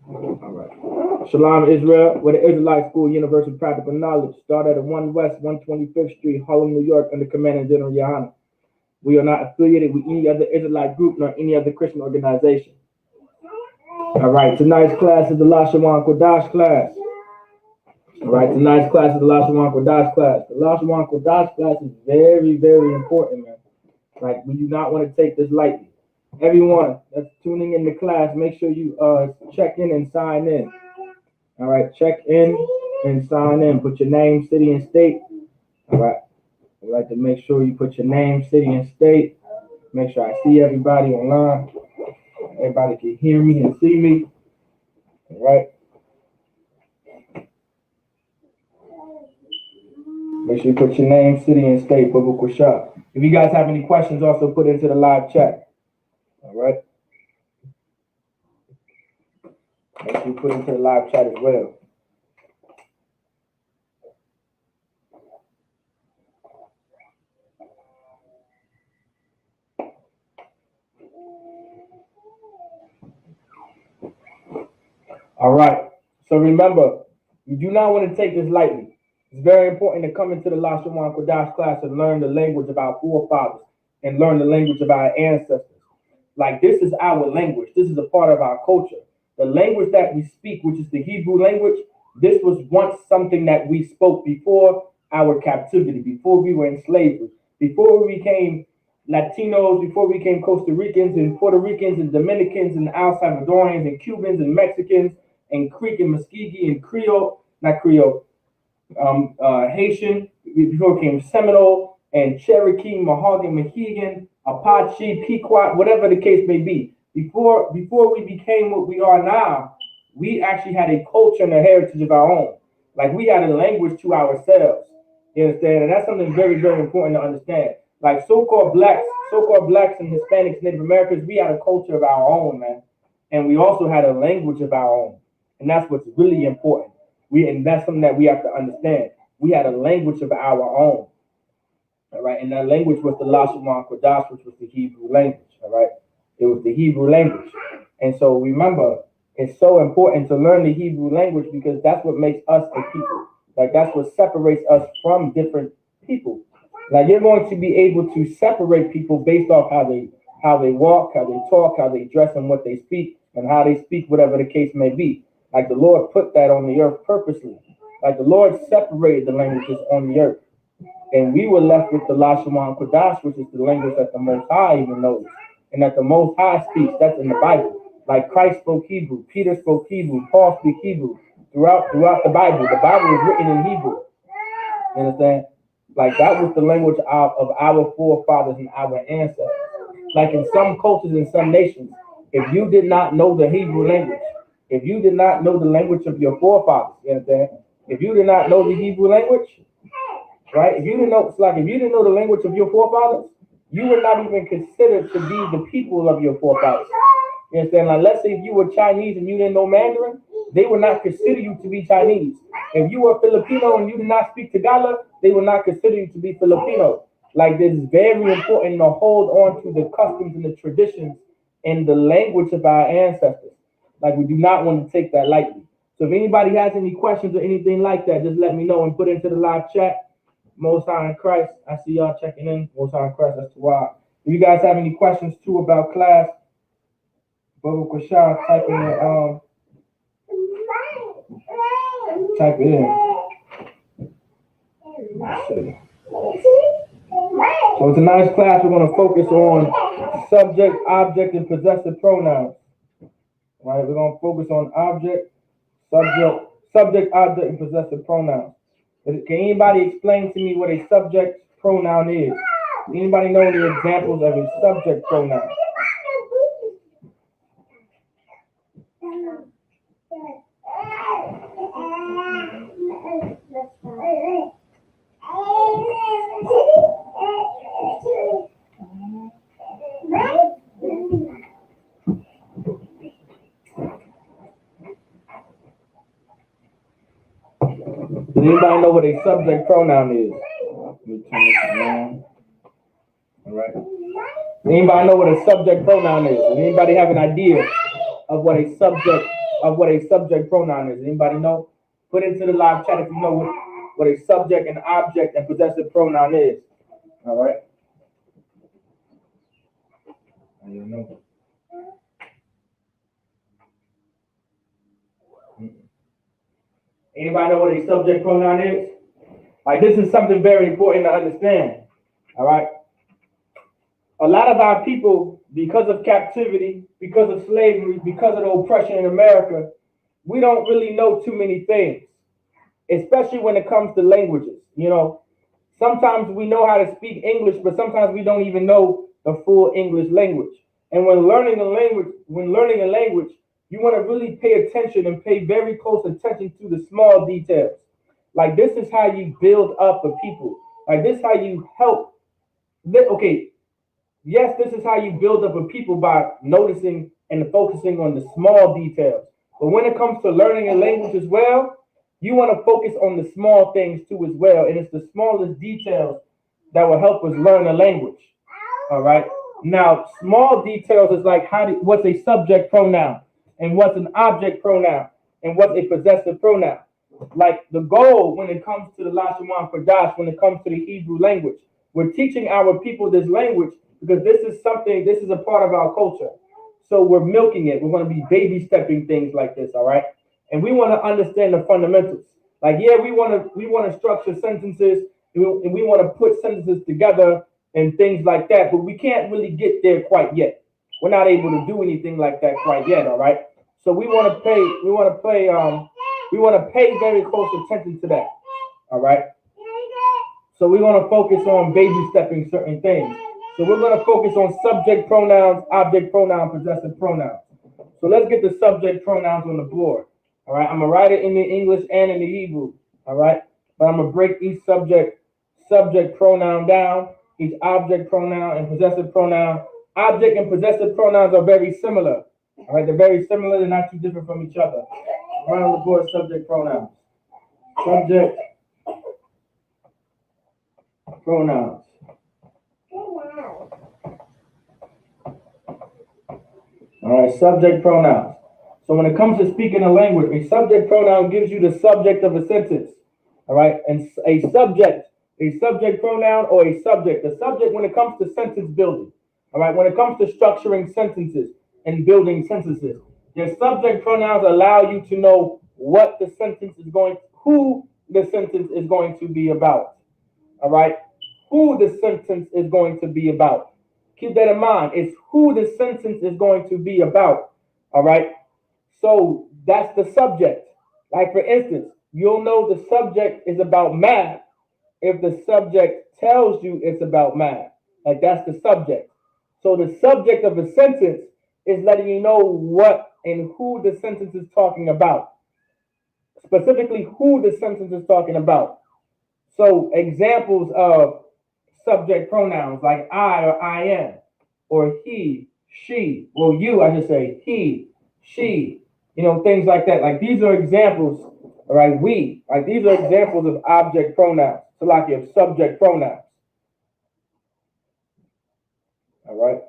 All right. Shalom, Israel, where the Israelite School, University of Practical Knowledge, started at 1 West, 125th Street, Harlem, New York, under Commanding General Yohana. We are not affiliated with any other Israelite group nor any other Christian organization. All right, tonight's class is the Lashawan Qadash class. All right, tonight's class is the Lashawan Qadash class. The Lashawan Qadash class is very, very important, man. Like, we do not want to take this lightly. Everyone that's tuning in the class, make sure you check in and sign in. All right, check in and sign in. Put your name, city, and state. All right, I'd like to make sure you put your name, city, and state. Make sure I see everybody online. Everybody can hear me and see me. All right. Make sure you put your name, city, and state, biblical shot. If you guys have any questions, also put it into the live chat. All right. Make sure you put it into the live chat as well. All right. So remember, you do not want to take this lightly. It's very important to come into the Lashawan Qadash class and learn the language of our forefathers and learn the language of our ancestors. Like, this is our language. This is a part of our culture. The language that we speak, which is the Hebrew language, this was once something that we spoke before our captivity, before we were in slavery, before we became Latinos, before we became Costa Ricans and Puerto Ricans and Dominicans and El Salvadorians and Cubans and Mexicans and Creek and Muskegee and Creole, not Creole, Haitian, before it became Seminole and Cherokee, Mahogany, Mohegan, Apache, Pequot, whatever the case may be. Before we became what we are now, we actually had a culture and a heritage of our own. Like, we had a language to ourselves. You understand? And that's something very, very important to understand. Like, so-called blacks and Hispanics, Native Americans, we had a culture of our own, man. And we also had a language of our own. And that's what's really important. And that's something that we have to understand. We had a language of our own. All right. And that language was the Lashawan Qadash, which was the Hebrew language. All right. It was the Hebrew language. And so remember, it's so important to learn the Hebrew language because that's what makes us a people. Like, that's what separates us from different people. Like, you're going to be able to separate people based off how they walk, how they talk, how they dress, and what they speak, and how they speak, whatever the case may be. Like, the Lord put that on the earth purposely. Like, the Lord separated the languages on the earth. And we were left with the Lashawan Qadash, which is the language that the Most High even knows. And that the Most High speaks. That's in the Bible. Like, Christ spoke Hebrew, Peter spoke Hebrew, Paul spoke Hebrew. Throughout the Bible is written in Hebrew. You understand? Like, that was the language of our forefathers and our ancestors. Like, in some cultures and some nations, if you did not know the Hebrew language, if you did not know the language of your forefathers, you understand? If you did not know the Hebrew language, right? If you didn't know the language of your forefathers, you were not even considered to be the people of your forefathers. You understand? Like, let's say if you were Chinese and you didn't know Mandarin, they would not consider you to be Chinese. If you were Filipino and you did not speak Tagalog, they would not consider you to be Filipino. Like, this is very important to hold on to the customs and the traditions and the language of our ancestors. Like, we do not want to take that lightly. So if anybody has any questions or anything like that, just let me know and put it into the live chat. Most High in Christ, I see y'all checking in. Most High in Christ, that's Tawad. If you guys have any questions too about class, Bubba Kwasha, type it in. Let's see. So tonight's class, we're going to focus on subject, object, and possessive pronouns. All right, we're going to focus on object, subject, object, and possessive pronouns. Can anybody explain to me what a subject pronoun is? Anybody know any examples of a subject pronoun? Does anybody know what a subject pronoun is? Let me turn this around. All right. Does anybody know what a subject pronoun is? Does anybody have an idea of what a subject of what a subject pronoun is? Anybody know? Put into the live chat if you know what a subject and object and possessive pronoun is. All right. I don't know. Anybody know what a subject pronoun is? Like, this is something very important to understand. All right. A lot of our people, because of captivity, because of slavery, because of the oppression in America, we don't really know too many things, especially when it comes to languages. You know, sometimes we know how to speak English, but sometimes we don't even know the full English language. And when learning a language, you want to really pay attention and pay very close attention to the small details. Like, this is how you build up a people. Like, this is how you help. Okay, yes, this is how you build up a people, by noticing and focusing on the small details. But when it comes to learning a language as well, you want to focus on the small things too as well. And it's the smallest details that will help us learn a language. All right. Now, small details is like what's a subject pronoun, and what's an object pronoun, and what's a possessive pronoun. Like, the goal when it comes to the Lashawan Qadash, when it comes to the Hebrew language, we're teaching our people this language because this is a part of our culture. So we're milking it. We're going to be baby stepping things like this, all right? And we want to understand the fundamentals. Like, yeah, we want to structure sentences, and we want to put sentences together and things like that, but we can't really get there quite yet. We're not able to do anything like that quite yet, all right? So we want to pay very close attention to that, all right? So we want to focus on baby stepping certain things. So we're going to focus on subject pronouns, object pronoun, possessive pronouns. So let's get the subject pronouns on the board. All right, I'm going to write it in the English and in the Hebrew. All right, but I'm going to break each subject pronoun down, each object pronoun and possessive pronoun. Object and possessive pronouns are very similar. All right, they're very similar. They're not too different from each other. Right on the board, subject pronouns. Subject pronouns. All right, subject pronouns. So when it comes to speaking a language, a subject pronoun gives you the subject of a sentence. All right, and a subject pronoun or a subject. The subject when it comes to sentence building. All right, when it comes to structuring sentences and building sentences, your subject pronouns allow you to know what the sentence is who the sentence is going to be about. All right, who the sentence is going to be about. Keep that in mind. It's who the sentence is going to be about. All right. So that's the subject. Like, for instance, you'll know the subject is about math if the subject tells you it's about math. Like, that's the subject. So the subject of a sentence is letting you know what and who the sentence is talking about. Specifically, who the sentence is talking about. So examples of subject pronouns like I or I am, or he, she, well, you, I should say, he, she, things like that. Like, these are examples, all right, we, like, these are examples of object pronouns, so like your subject pronouns, all right?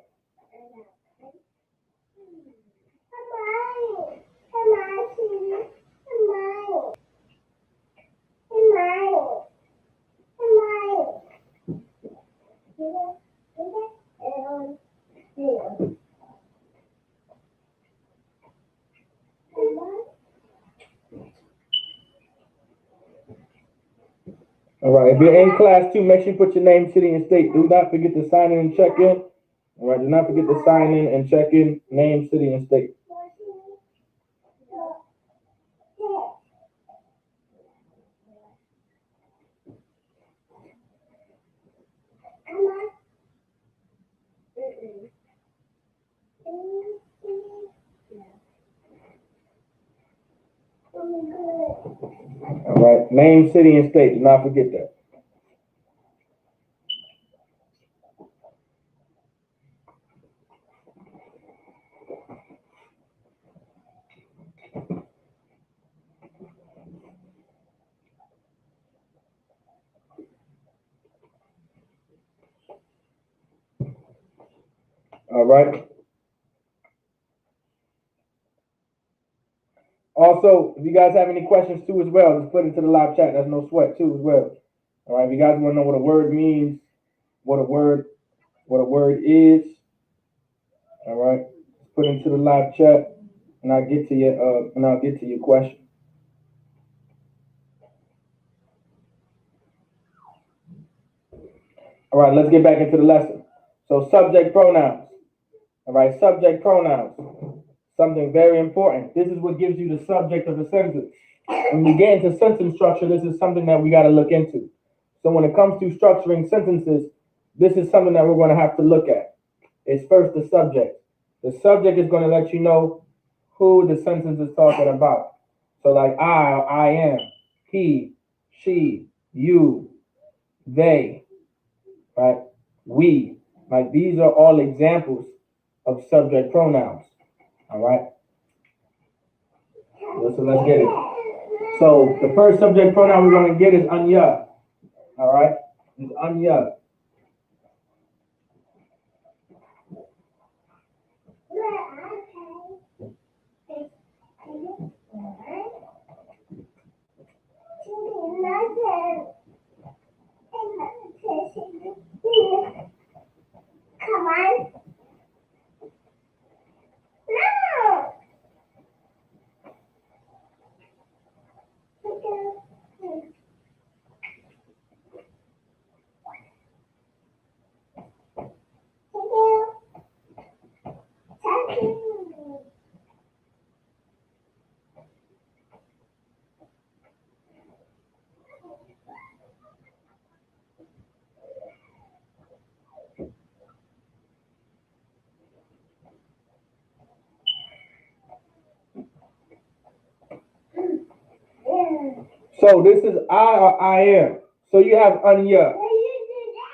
All right, if you're in class too, make sure you put your name, city, and state. Do not forget to sign in and check in. All right, do not forget to sign in and check in, name, city, and state. All right, name, city, and state. Do not forget that. All right. Also, if you guys have any questions too as well, just put it to the live chat. That's no sweat too as well. All right, if you guys want to know what a word means, what a word is, all right, put it into the live chat, and I'll get to your question. All right, let's get back into the lesson. So subject pronouns. All right, subject pronouns. Something very important. This is what gives you the subject of the sentence. When we get into sentence structure, this is something that we got to look into. So when it comes to structuring sentences, this is something that we're going to have to look at. It's first the subject. The subject is going to let you know who the sentence is talking about. So like I am, he, she, you, they, right? We. Like these are all examples of subject pronouns. All right. So let's get it. So the first subject pronoun we're going to get is anya. All right. It's anya. Come on. No. So this is I or I am. So you have anya.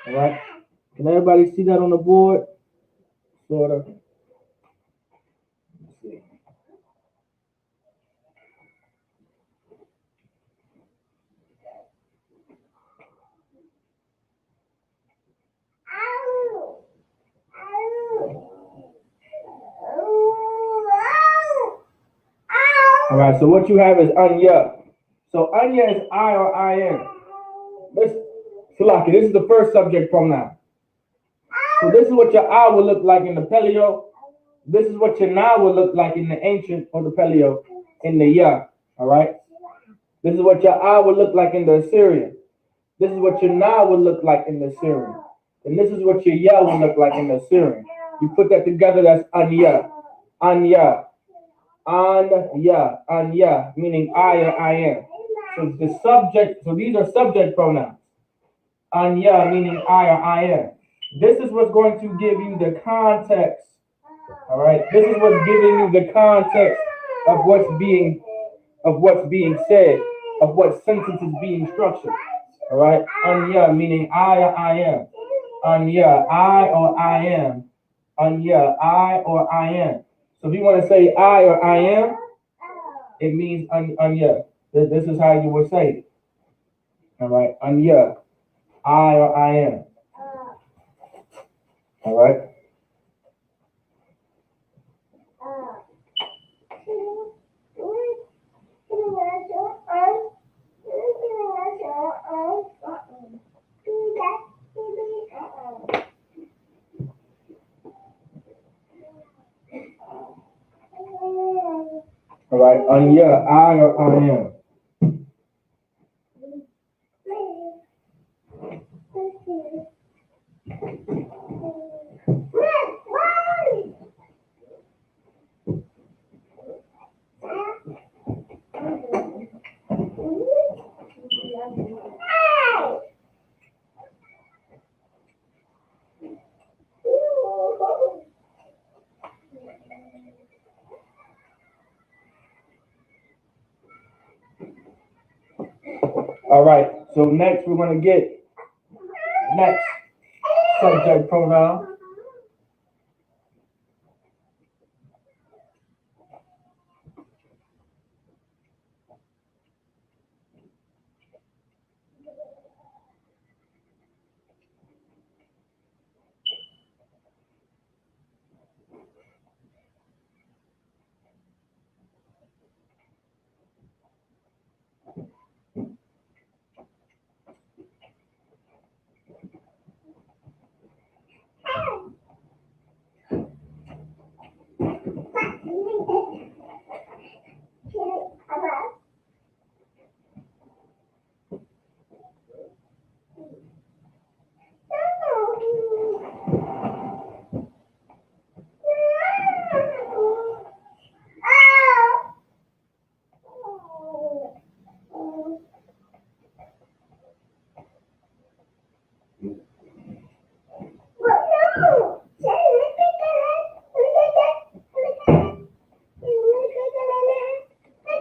All right. Can everybody see that on the board? Sort of. Let's see. All right. So what you have is anya. So anya is I or I am. Salaki, this is the first subject pronoun. So this is what your I will look like in the Paleo. This is what your Na will look like in the ancient or the Paleo in the Ya. All right. This is what your I will look like in the Assyrian. This is what your Na will look like in the Assyrian. And this is what your Ya will look like in the Assyrian. You put that together, that's Anya. Anya. Anya. Anya, meaning I or I am. So the subject, so these are subject pronouns. Anya, meaning I or I am. This is what's going to give you the context. All right. This is what's giving you the context of what's being said, of what sentence is being structured. All right. Anya, meaning I or I am. Anya, I or I am. Anya, I or I am. So if you want to say I or I am, it means anya. This is how you would say it. All right. Anya, I or I am. All right. All right. Anya, I or I am. All right. So next we're going to get next subject pronoun.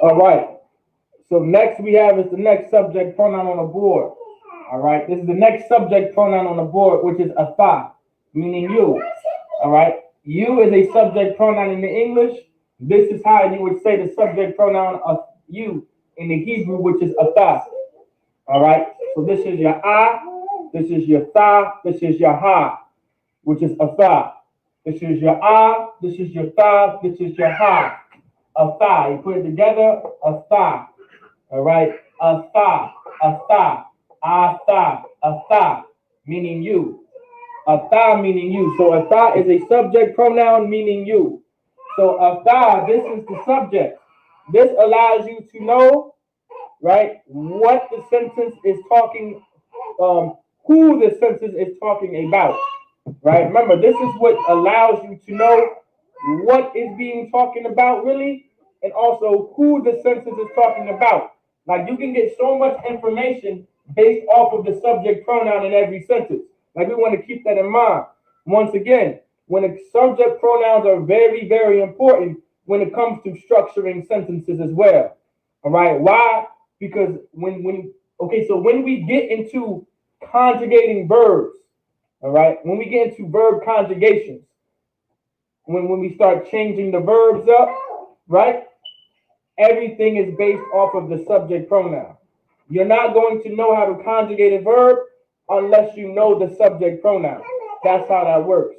All right. So next we have is the next subject pronoun on the board. All right. This is the next subject pronoun on the board, which is atha, meaning you. All right. You is a subject pronoun in the English. This is how you would say the subject pronoun of you in the Hebrew, which is atha. All right. So this is your I, this is your tha, this is your ha, which is atha. This is your I, this is your tha, this is your ha. Atha. You put it together, atha. All right. Atha, atha, atha, meaning you. Atha meaning you. So atha is a subject pronoun meaning you. So atha, this is the subject. This allows you to know, right, what the sentence is talking, who the sentence is talking about. Right. Remember, this is what allows you to know what is being talking about really, and also who the sentence is talking about. Like you can get so much information based off of the subject pronoun in every sentence. Like we want to keep that in mind. Once again, when the subject pronouns are very, very important when it comes to structuring sentences as well. All right. Why? Because when we get into conjugating verbs, all right, when we get into verb conjugations, when we start changing the verbs up, right? Everything is based off of the subject pronoun. You're not going to know how to conjugate a verb unless you know the subject pronoun. That's how that works.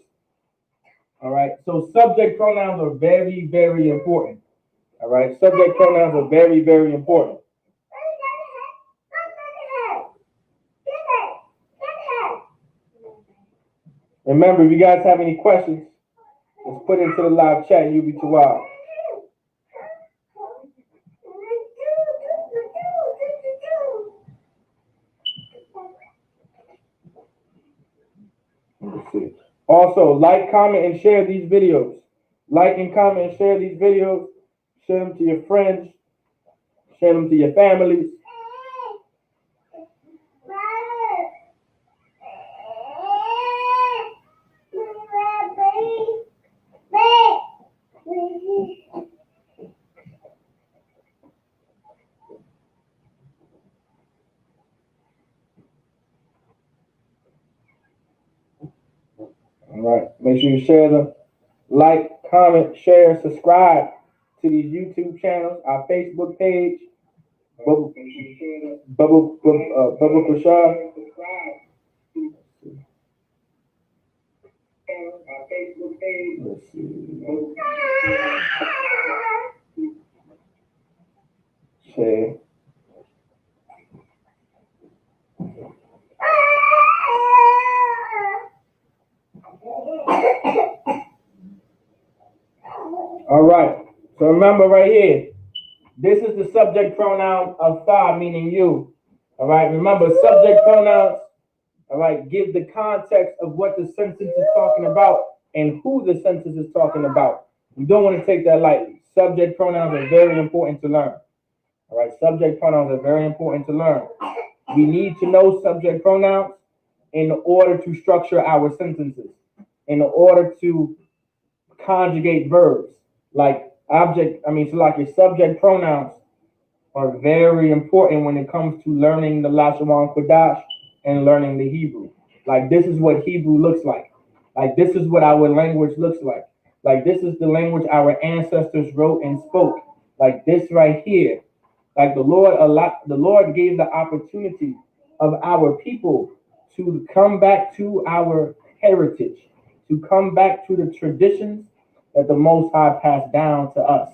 All right. So subject pronouns are very, very important. All right. Subject pronouns are very, very important. Remember, if you guys have any questions, let's put it into the live chat. You'll be too wild. Let's see. Also, like, comment, and share these videos. Like and comment and share these videos. Share them to your friends. Share them to your families. All right. Make sure you share them. Like, comment, share, subscribe to these YouTube channels, our Facebook page, Bubble Prashad. Let's see. Share. All right. So remember right here, this is the subject pronoun of tha, meaning you. All right. Remember, subject pronouns, all right, give the context of what the sentence is talking about and who the sentence is talking about. You don't want to take that lightly. Subject pronouns are very important to learn. All right. Subject pronouns are very important to learn. We need to know subject pronouns in order to structure our sentences, in order to conjugate verbs. Like your subject pronouns are very important when it comes to learning the Lashawan Qadash and learning the Hebrew. Like this is what Hebrew looks like. Like this is what our language looks like. Like this is the language our ancestors wrote and spoke. Like this right here. Like the Lord gave the opportunity of our people to come back to our heritage, to come back to the traditions that the Most High passed down to us.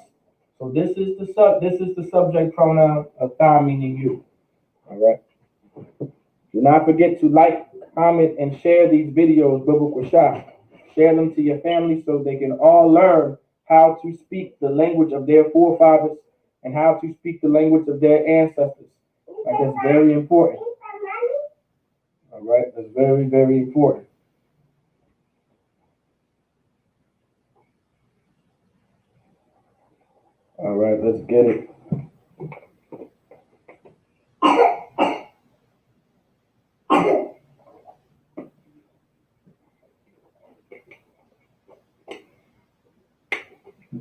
So this is the subject pronoun of thou, meaning you. All right. Do not forget to like, comment, and share these videos, Biblical Shah. Share them to your family so they can all learn how to speak the language of their forefathers and how to speak the language of their ancestors. Like that's very important. All right, that's very, very important. All right, let's get it.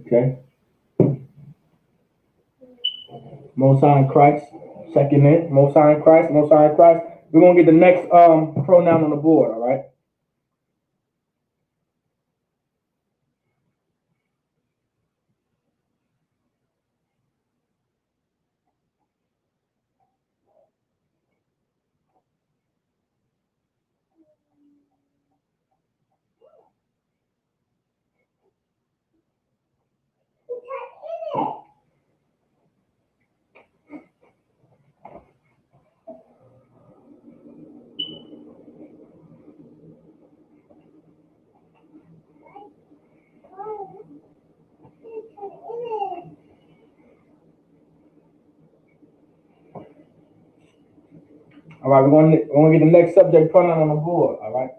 Okay. Most High in Christ. Second in. Most High in Christ. Most High in Christ. We're gonna get the next pronoun on the board. All right. All right. We're gonna get the next subject pronoun on the board. All right.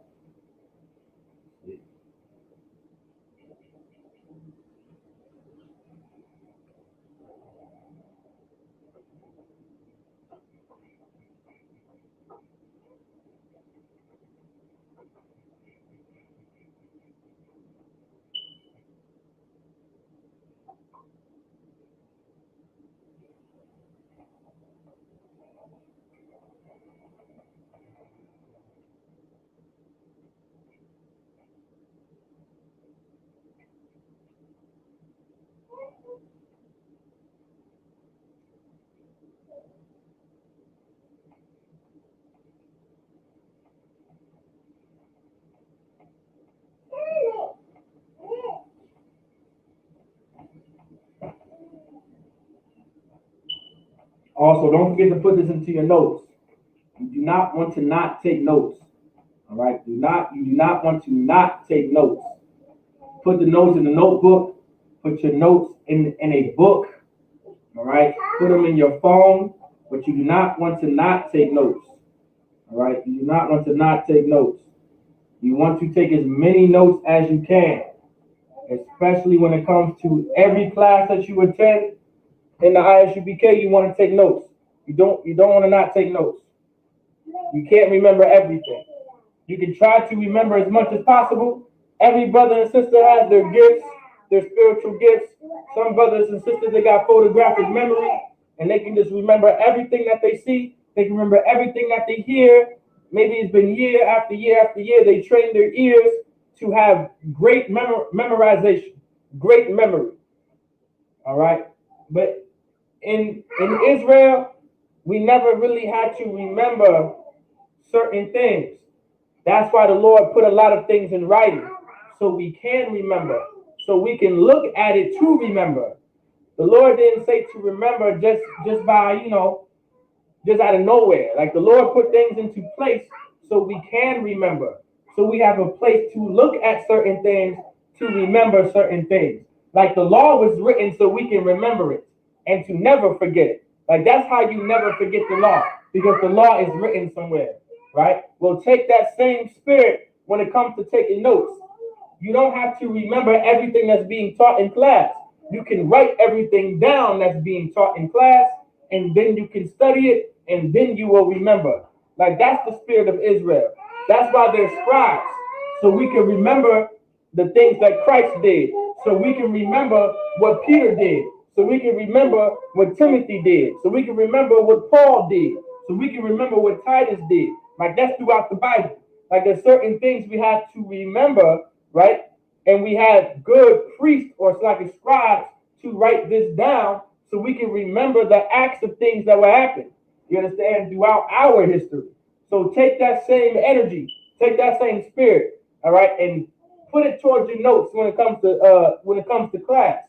Also, don't forget to put this into your notes. You do not want to not take notes. All right. You do not want to not take notes. Put the notes in the notebook. Put your notes in a book. All right. Put them in your phone, but you do not want to not take notes. All right. You do not want to not take notes. You want to take as many notes as you can, especially when it comes to every class that you attend in the ISUPK. You want to take notes. You don't want to not take notes. You can't remember everything. You can try to remember as much as possible. Every brother and sister has their gifts, their spiritual gifts. Some brothers and sisters, they got photographic memory, and they can just remember everything that they see. They can remember everything that they hear. Maybe it's been year after year after year. They train their ears to have great memorization, great memory. All right? But in Israel, we never really had to remember certain things. That's why the Lord put a lot of things in writing so we can remember, so we can look at it to remember. The Lord didn't say to remember just by, just out of nowhere. Like the Lord put things into place so we can remember. So we have a place to look at certain things to remember certain things. Like the law was written so we can remember it and to never forget it. Like that's how you never forget the law, because the law is written somewhere, right? Well, take that same spirit when it comes to taking notes. You don't have to remember everything that's being taught in class. You can write everything down that's being taught in class, and then you can study it, and then you will remember. Like that's the spirit of Israel. That's why they're scribes, so we can remember the things that Christ did, so we can remember what Peter did, so we can remember what Timothy did, so we can remember what Paul did, so we can remember what Titus did. Like that's throughout the Bible. Like there's certain things we have to remember, right? And we had good priests or like scribes to write this down so we can remember the acts of things that were happening. You understand? Throughout our history. So take that same energy, take that same spirit, all right, and put it towards your notes when it comes to class.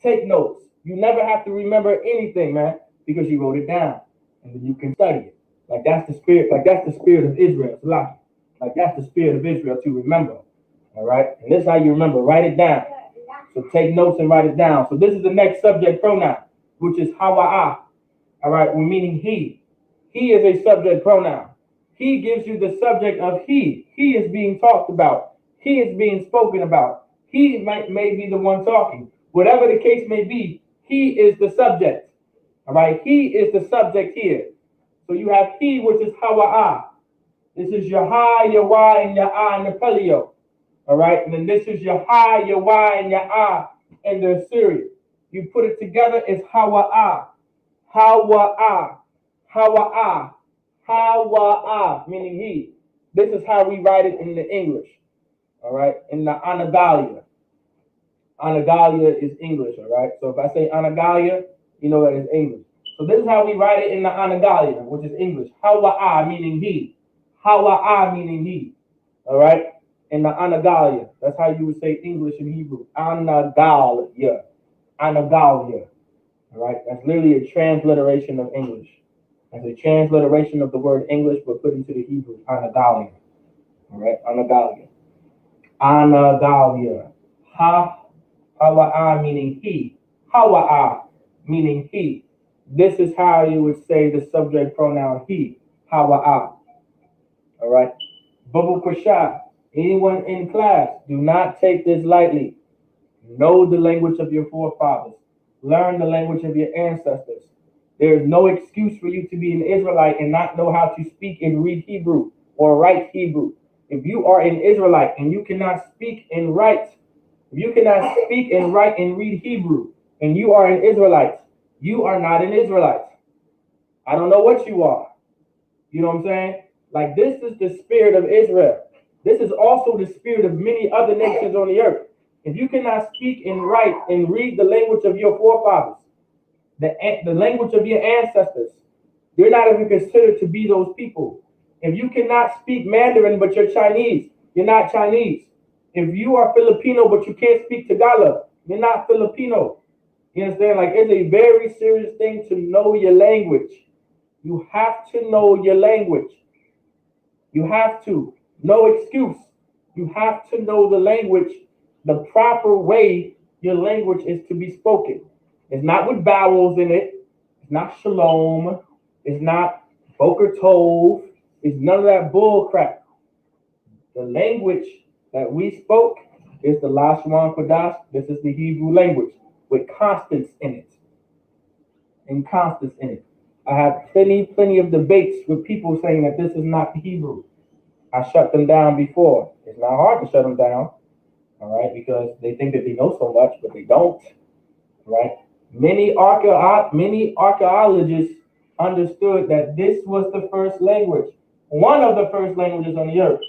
Take notes. You never have to remember anything, man, because you wrote it down, and then you can study it. Like that's the spirit. Like that's the spirit of Israel. Like that's the spirit of Israel to remember. All right, and this is how you remember. Write it down. So take notes and write it down. So this is the next subject pronoun, which is hawa'a. All right, well, meaning he. He is a subject pronoun. He gives you the subject of he. He is being talked about. He is being spoken about. He may be the one talking. Whatever the case may be, he is the subject. All right, he is the subject here. So you have he, which is hawa'a. This is your ha, your y, and your ah, and the paleo. All right, and then this is your ha, your y, and your ah, and the Assyrian. You put it together, it's hawa'a. Hawa'a, hawa'a, hawa'a, meaning he. This is how we write it in the English. All right, in the Anagalia. Anagalia is English. All right, so if I say Anagalia, you know that it's English. So this is how we write it in the Anagalia, which is English. Hawa'a, meaning he. Hawa'a, meaning he. All right, in the Anagalia. That's how you would say English in Hebrew. Anagalia. Anagalia. All right, that's literally a transliteration of English. That's a transliteration of the word English, but put into the Hebrew, Anagalia. All right, Anagalia. Anagalia. Hawa'a meaning he. Hawa'a meaning he. This is how you would say the subject pronoun he. Hawa'a. All right. Babu Kwasha. Anyone in class, do not take this lightly. Know the language of your forefathers. Learn the language of your ancestors. There is no excuse for you to be an Israelite and not know how to speak and read Hebrew or write Hebrew. If you are an Israelite and you cannot speak and write, if you cannot speak and write and read Hebrew, and you are an Israelite, you are not an Israelite. I don't know what you are. You know what I'm saying? Like this is the spirit of Israel. This is also the spirit of many other nations on the earth. If you cannot speak and write and read the language of your forefathers, the language of your ancestors, you're not even considered to be those people. If you cannot speak Mandarin but you're Chinese, you're not Chinese. If you are Filipino but you can't speak Tagalog, you're not Filipino. You understand? Like it's a very serious thing to know your language. You have to know your language. You have to. No excuse. You have to know the language, the proper way your language is to be spoken. It's not with vowels in it. It's not shalom. It's not boker tov. It's none of that bull crap. The language that we spoke is the Lashawan Qadash. This is the Hebrew language with constants in it. And constants in it. I have plenty of debates with people saying that this is not the Hebrew. I shut them down before. It's not hard to shut them down, all right, because they think that they know so much, but they don't, right? Many archaeologists understood that this was the first language, one of the first languages on the earth,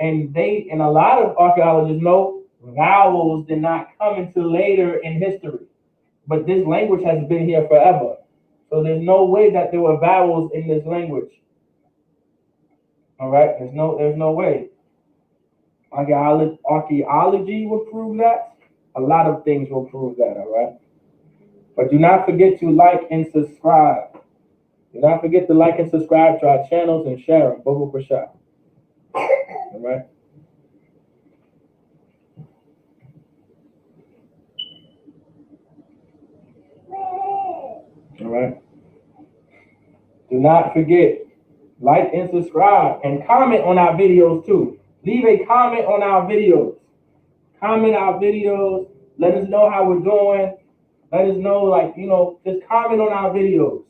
and a lot of archaeologists know vowels did not come until later in history, but this language has been here forever, so there's no way that there were vowels in this language. All right, there's no way. Archaeology will prove that. A lot of things will prove that. All right, but do not forget to like and subscribe. Do not forget to like and subscribe to our channels and share them. Bobo Prashad. All right. All right. Do not forget, like and subscribe and comment on our videos too. Leave a comment on our videos. Comment our videos. Let us know how we're doing. Let us know, like, just comment on our videos.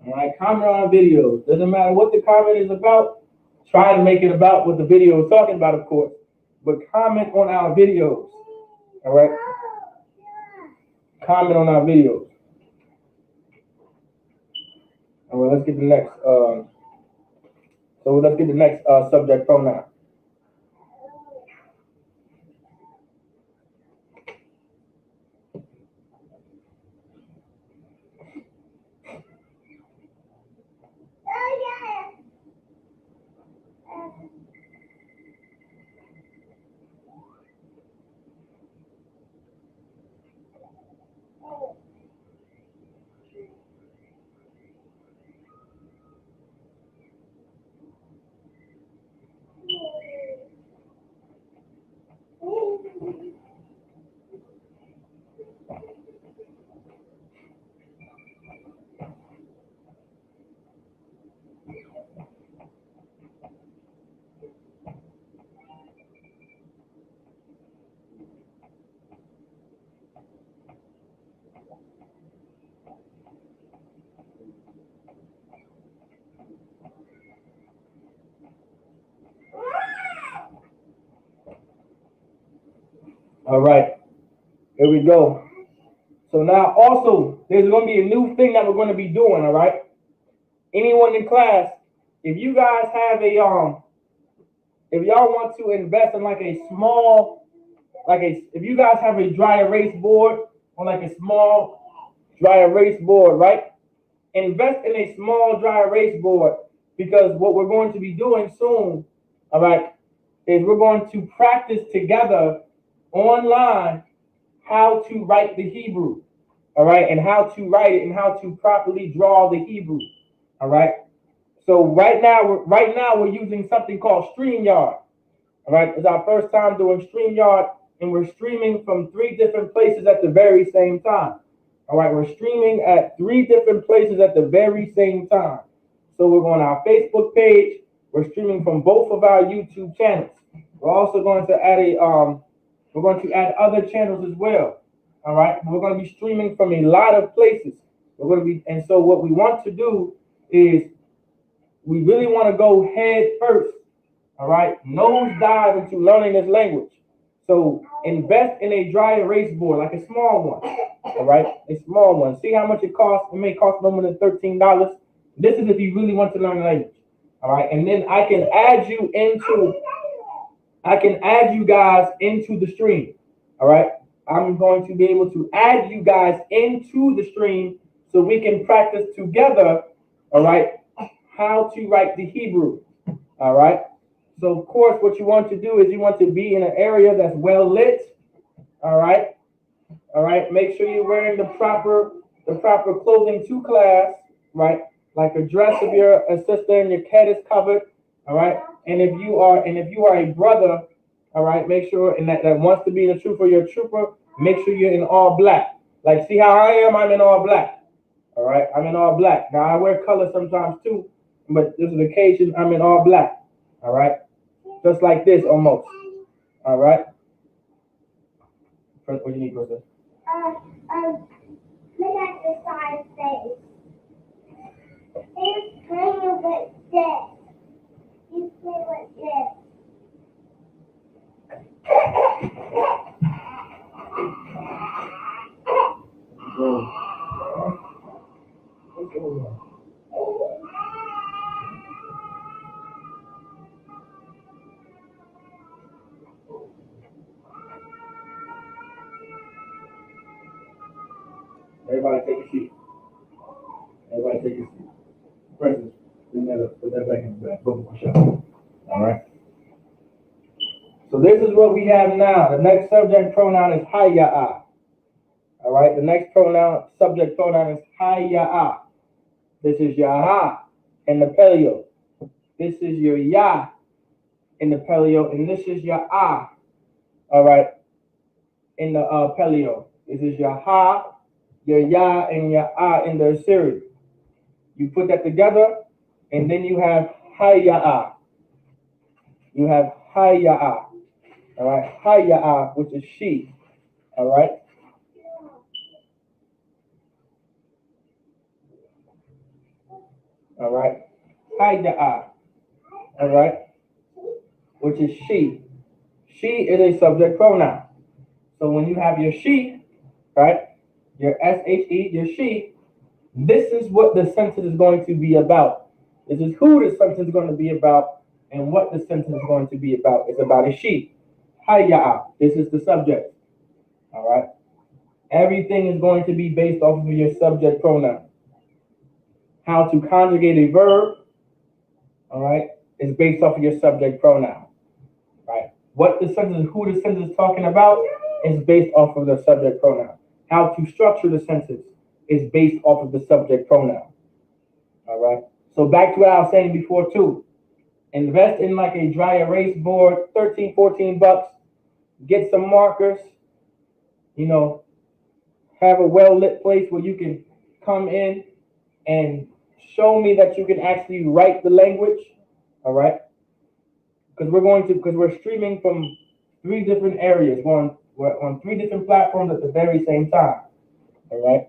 All right, comment on our videos. Doesn't matter what the comment is about. Try to make it about what the video is talking about, of course. But comment on our videos. All right. Comment on our videos. All right, let's get the next. Let's get the next subject pronoun. All right, here we go. So now also, there's going to be a new thing that we're going to be doing, all right? Anyone in class, if you guys have if y'all want to invest in like a small, if you guys have a dry erase board or like a small dry erase board, right? Invest in a small dry erase board because what we're going to be doing soon, all right, is we're going to practice together online how to write the Hebrew, all right, and how to write it and how to properly draw the Hebrew, all right. So right now we're using something called StreamYard, all right. It's our first time doing StreamYard, and we're streaming from 3 different places at the very same time. All right, we're streaming at 3 different places at the very same time. So we're on our Facebook page. We're streaming from both of our YouTube channels. We're also going to add other channels as well. All right, we're going to be streaming from a lot of places. And so what we want to do is we really want to go head first. All right, nose dive into learning this language. So invest in a dry erase board, like a small one. All right, a small one. See how much it costs. It may cost no more than $13. This is if you really want to learn the language. All right, and then I can add you guys into the stream. All right, I'm going to be able to add you guys into the stream so we can practice together. All right, how to write the Hebrew. All right. So of course, what you want to do is you want to be in an area that's well lit. All right. All right. Make sure you're wearing the proper clothing to class. Right. Like a dress if you're a sister and your cat is covered. All right. And if you are a brother, all right, make sure and that wants to be a trooper, you're a trooper. Make sure you're in all black. Like, see how I am? I'm in all black. All right. I'm in all black. Now I wear color sometimes too, but this is the occasion I'm in all black. All right. Just like this almost. All right. What do you need, Brother? Look at the side face. He's playing with this. He's playing with this. What's going on? Everybody take a seat. Everybody take a seat. Princess, put that back in the back. Go push up. All right. So this is what we have now. The next subject pronoun is haya'a. All right. The next subject pronoun is haya'a. This is yaha in the paleo. This is your ya in the paleo, and this is your ah. All right. In the paleo. This is your ha, your ya, and your ah in the Assyrian. You put that together, and then you have haya'a. You have haya'a. All right, haya'a, which is she. All right. All right. Haya'a. All right. Which is she. She is a subject pronoun. So when you have your she, right, your SHE, your she, this is what the sentence is going to be about. This is who the sentence is going to be about and what the sentence is going to be about. It's about a she. Haya'a. This is the subject. All right. Everything is going to be based off of your subject pronoun. How to conjugate a verb, all right, is based off of your subject pronoun. Right. What the sentence, who the sentence is talking about is based off of the subject pronoun. How to structure the sentence is based off of the subject pronoun. All right. So back to what I was saying before too. Invest in like a dry erase board, 13, 14 bucks. Get some markers, you know, have a well-lit place where you can come in and show me that you can actually write the language. All right. Because we're streaming from 3 different areas. We're on 3 different platforms at the very same time. All right.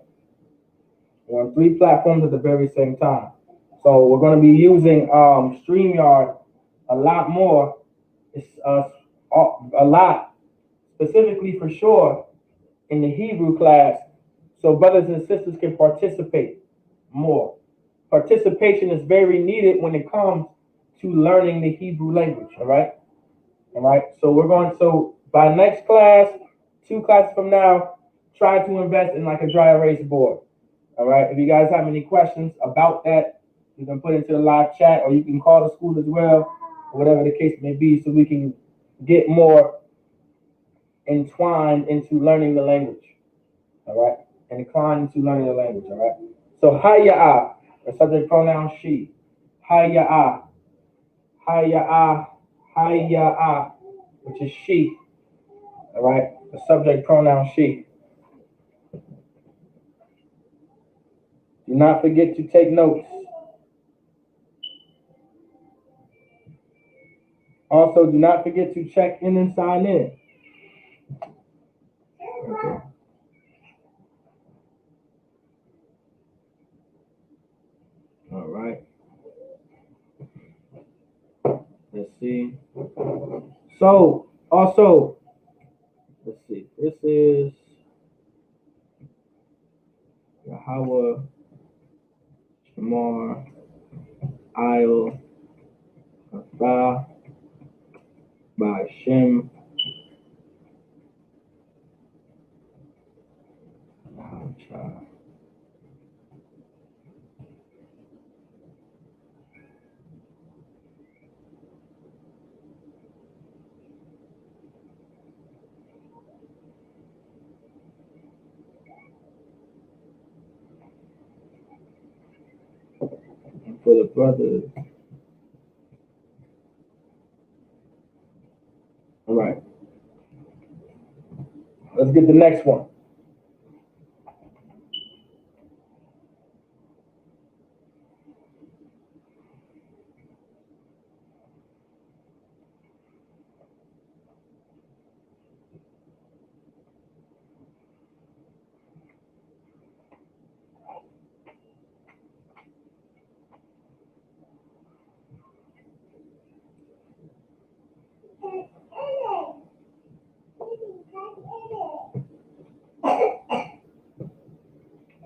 We're on 3 platforms at the very same time. So we're going to be using StreamYard a lot more. It's a lot specifically for sure in the Hebrew class, so brothers and sisters can participate more. Participation is very needed when it comes to learning the Hebrew language, all right? All right, so by next class, 2 classes from now, try to invest in like a dry erase board. All right, if you guys have any questions about that, you can put it into the live chat, or you can call the school as well, or whatever the case may be, so we can get more entwined into learning the language. All right, and inclined into learning the language. All right, so hayya, the subject pronoun she, hayya, hayya, hayya, which is she. All right, the subject pronoun she. Do not forget to take notes. Also, do not forget to check in and sign in. Okay. All right. Let's see. So, also, let's see. This is Yahweh, Shamar, Isle, Rafa, by Shem, and for the brothers. All right. Let's get the next one.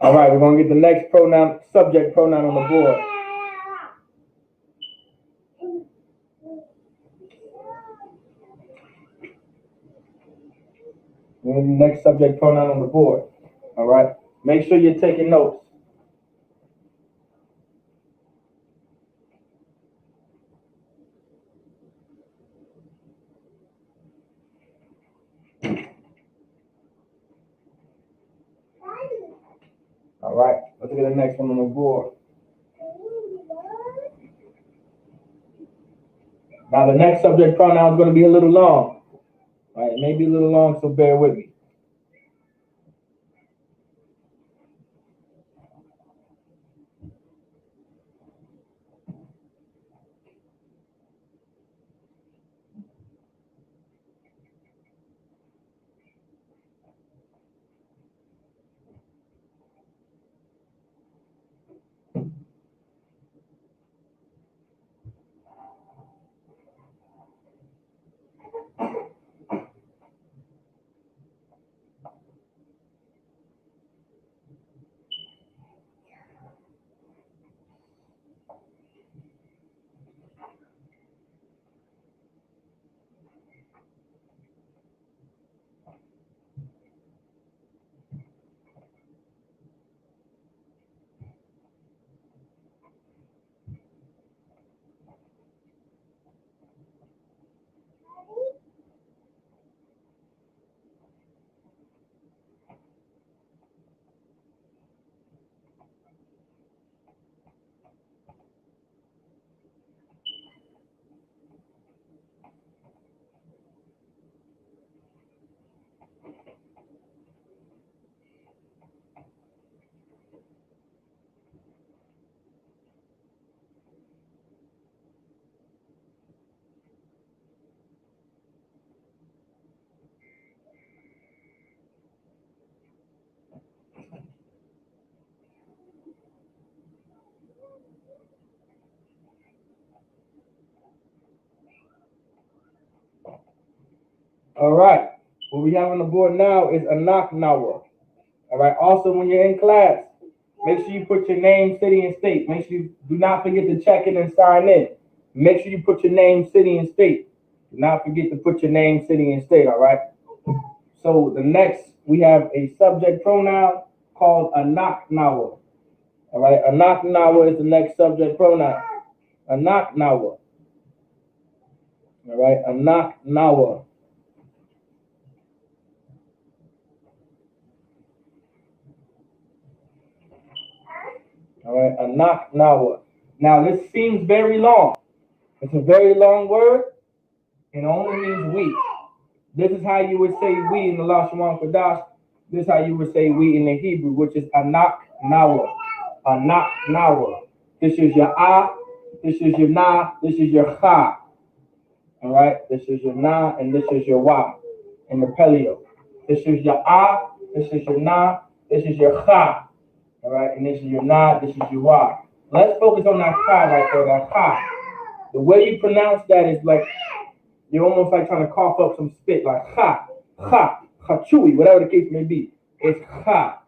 All right, we're going to get the next pronoun, subject pronoun on the board. We're going to get the next subject pronoun on the board. All right, make sure you're taking notes. All right, let's get the next one on the board. Now, the next subject pronoun is going to be a little long. All right, it may be a little long, so bear with me. All right, what we have on the board now is Anak Nawa. All right. Also, when you're in class, make sure you put your name, city, and state. Make sure you do not forget to check in and sign in. Make sure you put your name, city, and state. Do not forget to put your name, city, and state. All right. So the next, we have a subject pronoun called Anak Nawa. All right. Anak Nawa is the next subject pronoun. Anak Nawa. All right. Anak Nawa. All right, Anak Nawa. Now this seems very long. It's a very long word. It only means we. This is how you would say we in the Lashawan Qadash. This is how you would say we in the Hebrew, which is Anak Nawa. Anak Nawa. This is your ah, this is your na, this is your cha. All right, this is your na, and this is your wa in the paleo. This is your ah, this is your na, this is your cha. All right, and this is your na, this is your wa. Let's focus on that cha right there, that cha. The way you pronounce that is like, you're almost like trying to cough up some spit, like cha, chewy, whatever the case may be. It's cha.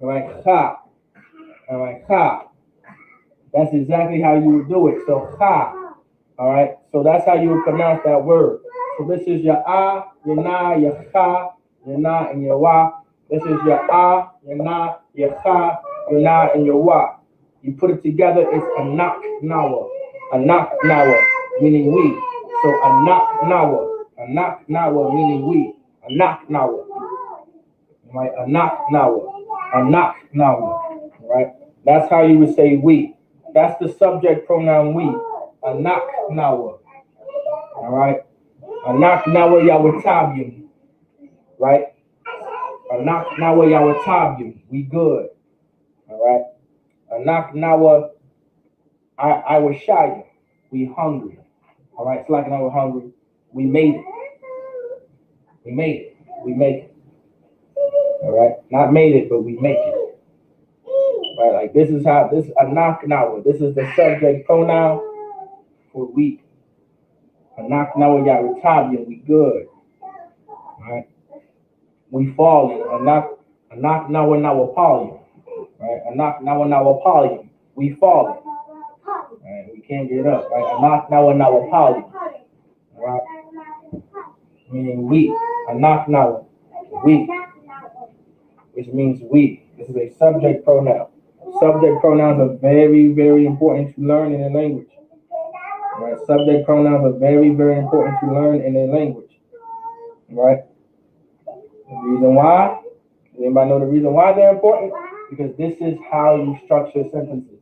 All right, cha. All right, cha. That's exactly how you would do it. So cha. All right, so that's how you would pronounce that word. So this is your ah, your na, your cha, your na, and your wa. This is your ah, your na, your cha, your na, and your wa. You put it together, it's Anak Nawa. Anak Nawa, meaning we. So Anak Nawa. Anak Nawa, meaning we. Anak Nawa. Right? Anak Nawa. Anak Nawa. Right? That's how you would say we. That's the subject pronoun we. Anak Nawa. All right? Anak Nawa Yawatabium. Right? Anak Nawa Yawatabium. We good. All right? Anak Nawa I was shy. We hungry. All right? It's like I was hungry. We made it. We made it. We make it. All right? Not made it, but we make it. Right? Like this is how this Anak Nawa. This is the subject pronoun for we. Anak Nawa Yawatabium. We good. All right? We falling. Anak Nawa Nawapolium. Right? Anak Nawa Nawapolium. We falling. Right? We can't get up. Right? Anak Nawa Nawapolium. Right? Meaning we. Anak Nawa. We. Which means we. This is a subject pronoun. Subject pronouns are very, very important to learn in a language. Right? Subject pronouns are very, very important to learn in a language. Right? The reason why? Does anybody know the reason why they're important? Because this is how you structure sentences.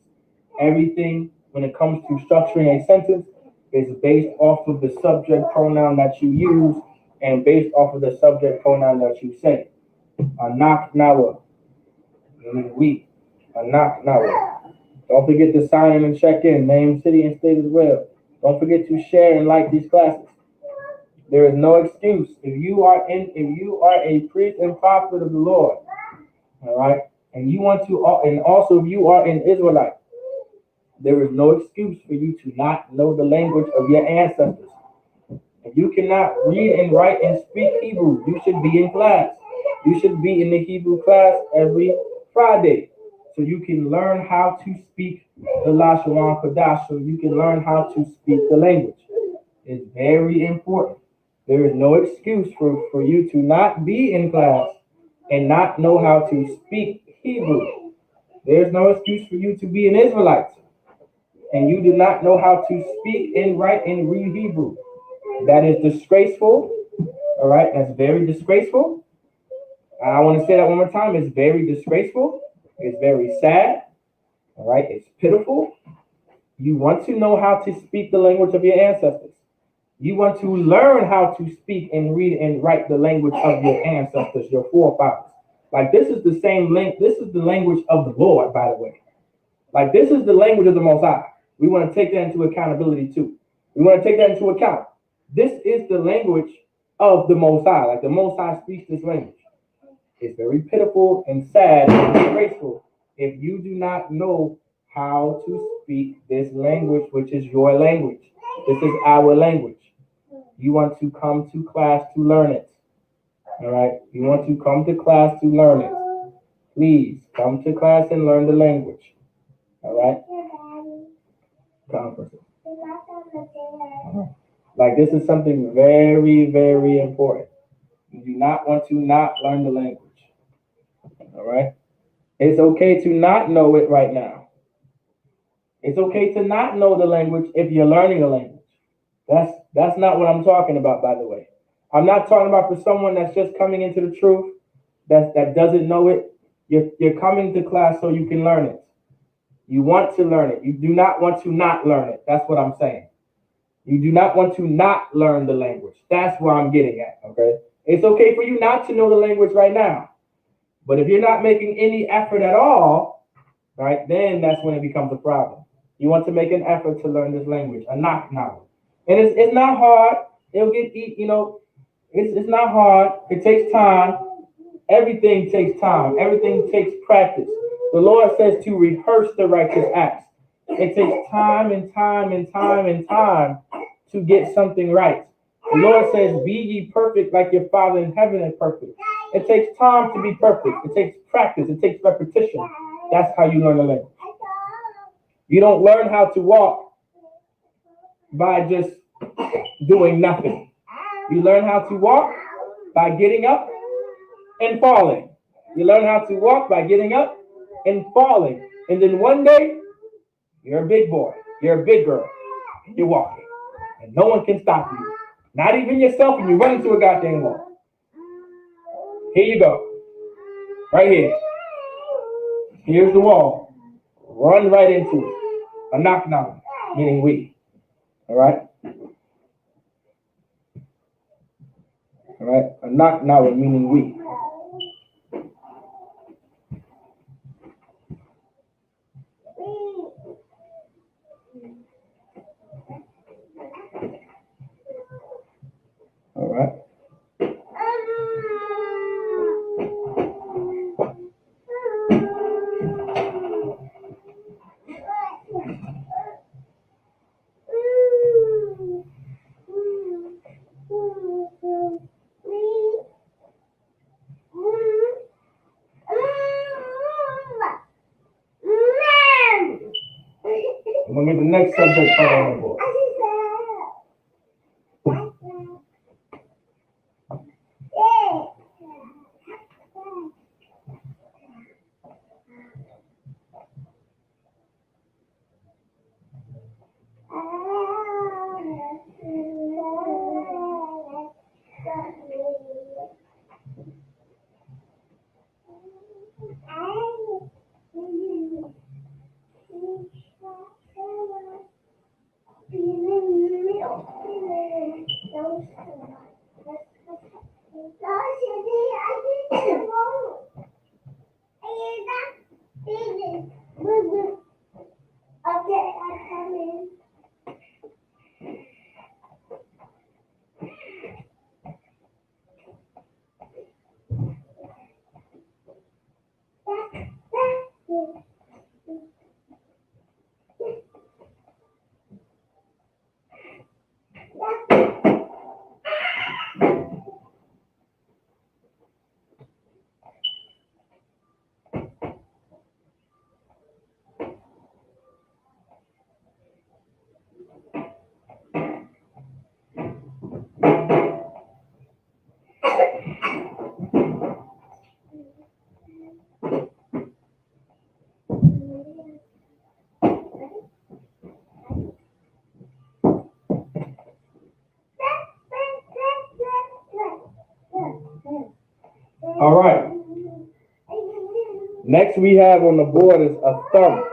Everything, when it comes to structuring a sentence, is based off of the subject pronoun that you use and based off of the subject pronoun that you say. Anak Nawa, meaning we. Anak Nawa. Don't forget to sign in and check in, name, city, and state as well. Don't forget to share and like these classes. There is no excuse. If you are a priest and prophet of the Lord, all right, and you want to, and also if you are an Israelite, there is no excuse for you to not know the language of your ancestors. If you cannot read and write and speak Hebrew, you should be in class. You should be in the Hebrew class every Friday, so you can learn how to speak the Lashawan Qadash, so you can learn how to speak the language. It's very important. There is no excuse for you to not be in class and not know how to speak Hebrew. There's no excuse for you to be an Israelite and you do not know how to speak and write and read Hebrew. That is disgraceful. All right, that's very disgraceful. I want to say that one more time. It's very disgraceful. It's very sad. All right, it's pitiful. You want to know how to speak the language of your ancestors. You want to learn how to speak and read and write the language of your ancestors, your forefathers. Like this is the same this is the language of the Lord, by the way. Like this is the language of the Most High. We want to take that into accountability too. We want to take that into account. This is the language of the Most High. Like the Most High speaks this language. It's very pitiful and sad and disgraceful if you do not know how to speak this language, which is your language. This is our language. You want to come to class to learn it. All right. You want to come to class to learn it. Please come to class and learn the language. All right. Conference. Like this is something very, very important. You do not want to not learn the language. All right. It's okay to not know it right now. It's okay to not know the language if you're learning a language. That's not what I'm talking about, by the way. I'm not talking about for someone that's just coming into the truth, that doesn't know it. You're coming to class so you can learn it. You want to learn it. You do not want to not learn it. That's what I'm saying. You do not want to not learn the language. That's where I'm getting at, okay? It's okay for you not to know the language right now. But if you're not making any effort at all, right, then that's when it becomes a problem. You want to make an effort to learn this language, a knock knowledge. And it's not hard. It'll get, it's not hard. It takes time. Everything takes time. Everything takes practice. The Lord says to rehearse the righteous acts. It takes time and time and time and time to get something right. The Lord says, be ye perfect like your Father in heaven is perfect. It takes time to be perfect. It takes practice. It takes repetition. That's how you learn the language. You don't learn how to walk by just doing nothing. You learn how to walk by getting up and falling. You learn how to walk by getting up and falling. And then one day, you're a big boy. You're a big girl. You're walking. And no one can stop you. Not even yourself, and you run into a goddamn wall. Here you go. Right here. Here's the wall. Run right into it. A knock knock, meaning we. All right? All right? A knock knock, meaning we. All right? I'm going to get the next subject put on the board. All right. Next we have on the board is a thumb.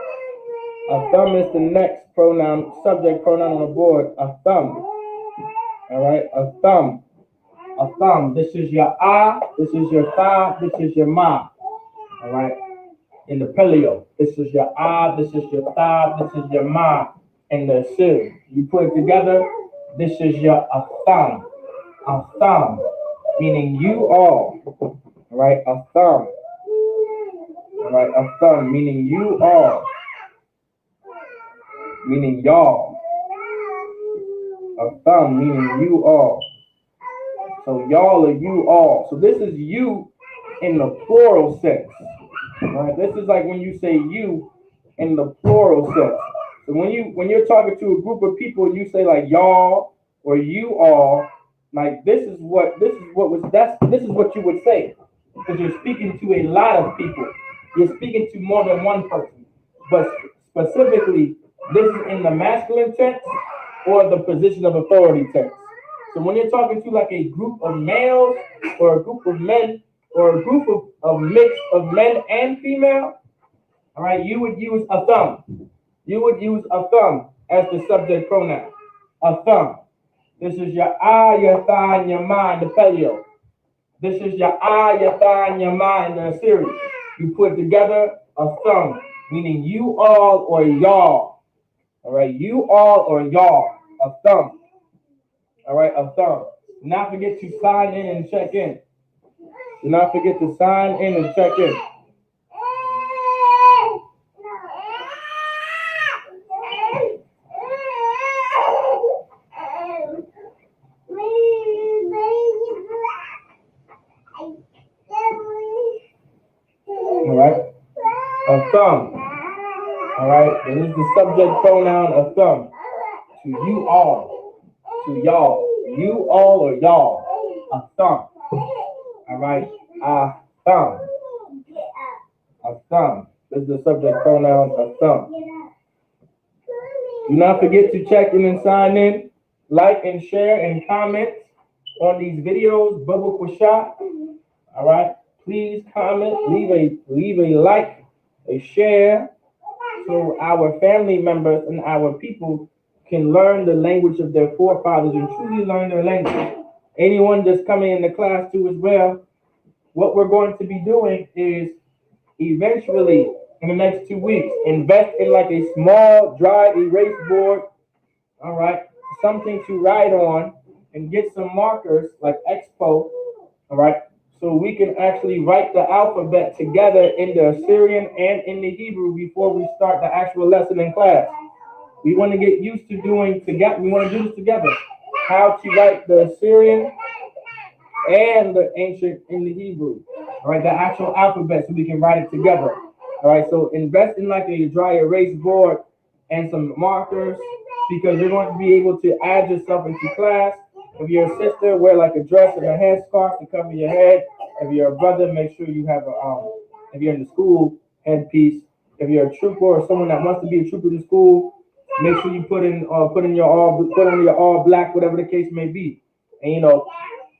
A thumb is the next pronoun, subject pronoun on the board, a thumb. All right, a thumb. A thumb. This is your ah, this is your tha, this is your ma. All right. In the paleo, this is your ah, this is your tha, this is your ma. In the sil, you put it together, this is your a thumb. A thumb, meaning you all. All right, a thumb. All right, a thumb, meaning you all. Meaning y'all. A thumb, meaning you all. So y'all or you all. So this is you in the plural sense. All right. This is like when you say you in the plural sense. So when you're talking to a group of people, you say like y'all or you all. Like this is what you would say because you're speaking to a lot of people. You're speaking to more than one person. But specifically, this is in the masculine tense or the position of authority tense. So when you're talking to like a group of males or a group of men or a group of mix of men and female, all right, you would use a thumb. You would use a thumb as the subject pronoun. A thumb. This is your eye, your thigh, and your mind, the paleo. This is your eye, your thigh, and your mind, the Assyrian. You put together a thumb, meaning you all or y'all. All right, you all or y'all. A thumb. All right, a thumb. Do not forget to sign in and check in. Do not forget to sign in and check in. All right, a thumb. All right, this is the subject pronoun of thumb. To you all, to y'all, you all or y'all, a thumb. All right, a thumb, a thumb. This is the subject pronoun of thumb. Do not forget to check in and sign in, like and share and comment on these videos. Bubble Kwashat. All right, please comment, leave a like, a share, so our family members and our people can learn the language of their forefathers and truly learn their language. Anyone that's coming in the class too as well, what we're going to be doing is eventually in the next 2 weeks, invest in like a small dry erase board, all right, something to write on and get some markers like Expo, all right, so we can actually write the alphabet together in the Assyrian and in the Hebrew before we start the actual lesson in class. We want to get used to doing together. We want to do this together. How to write the Assyrian and the ancient in the Hebrew. All right, the actual alphabet, so we can write it together. All right, so invest in like a dry erase board and some markers because you're going to be able to add yourself into class. If you're a sister, wear like a dress and a headscarf to cover your head. If you're a brother, make sure you have if you're in the school, headpiece. If you're a trooper or someone that wants to be a trooper in school, make sure you put on your all black, whatever the case may be. And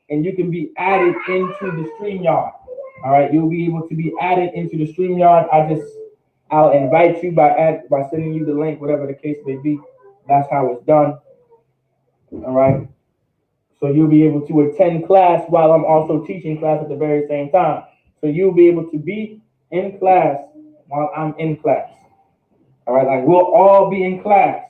and you can be added into the StreamYard. All right, you'll be able to be added into the StreamYard. I'll invite you by sending you the link, whatever the case may be. That's how it's done. All right. So you'll be able to attend class while I'm also teaching class at the very same time. So you'll be able to be in class while I'm in class. All right, like we'll all be in class.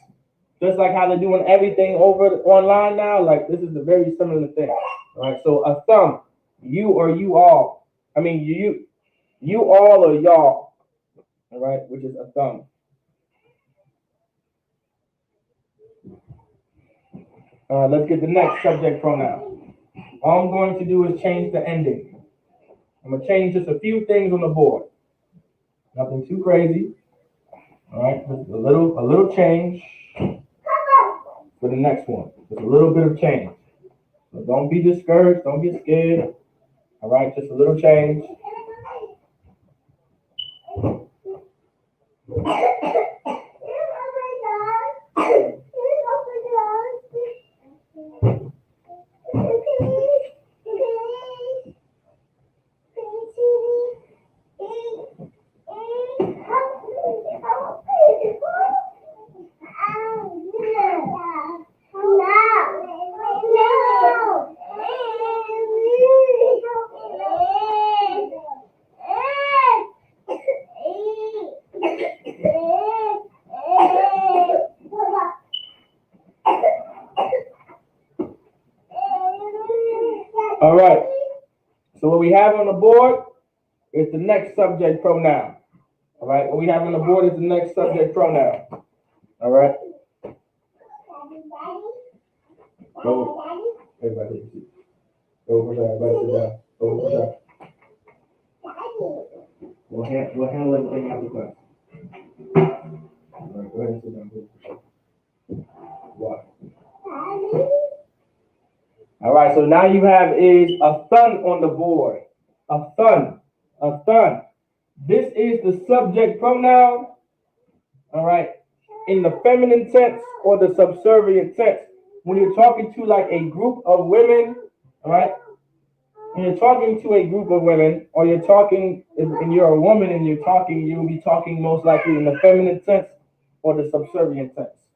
Just like how they're doing everything over online now, like this is a very similar thing. All right, so a thumb, you or you all. I mean you all or y'all. All right, which is a thumb. Let's get the next subject pronoun. All I'm going to do is change the ending. I'm gonna change just a few things on the board. Nothing too crazy. All right, just a little change for the next one. Just a little bit of change. So don't be discouraged. Don't get scared. All right, just a little change. All right. So what we have on the board is the next subject pronoun. All right. What we have on the board is the next subject pronoun. All right. So, everybody. Go for everybody sit down. Go for we'll handle everything after class. All right, go ahead and sit down. What? All right, so now you have is a son on the board. A son. A son. This is the subject pronoun, all right, in the feminine tense or the subservient tense. When you're talking to like a group of women, all right, when you're talking to a group of women, or you're talking, and you're a woman and you're talking, you'll be talking most likely in the feminine tense or the subservient tense,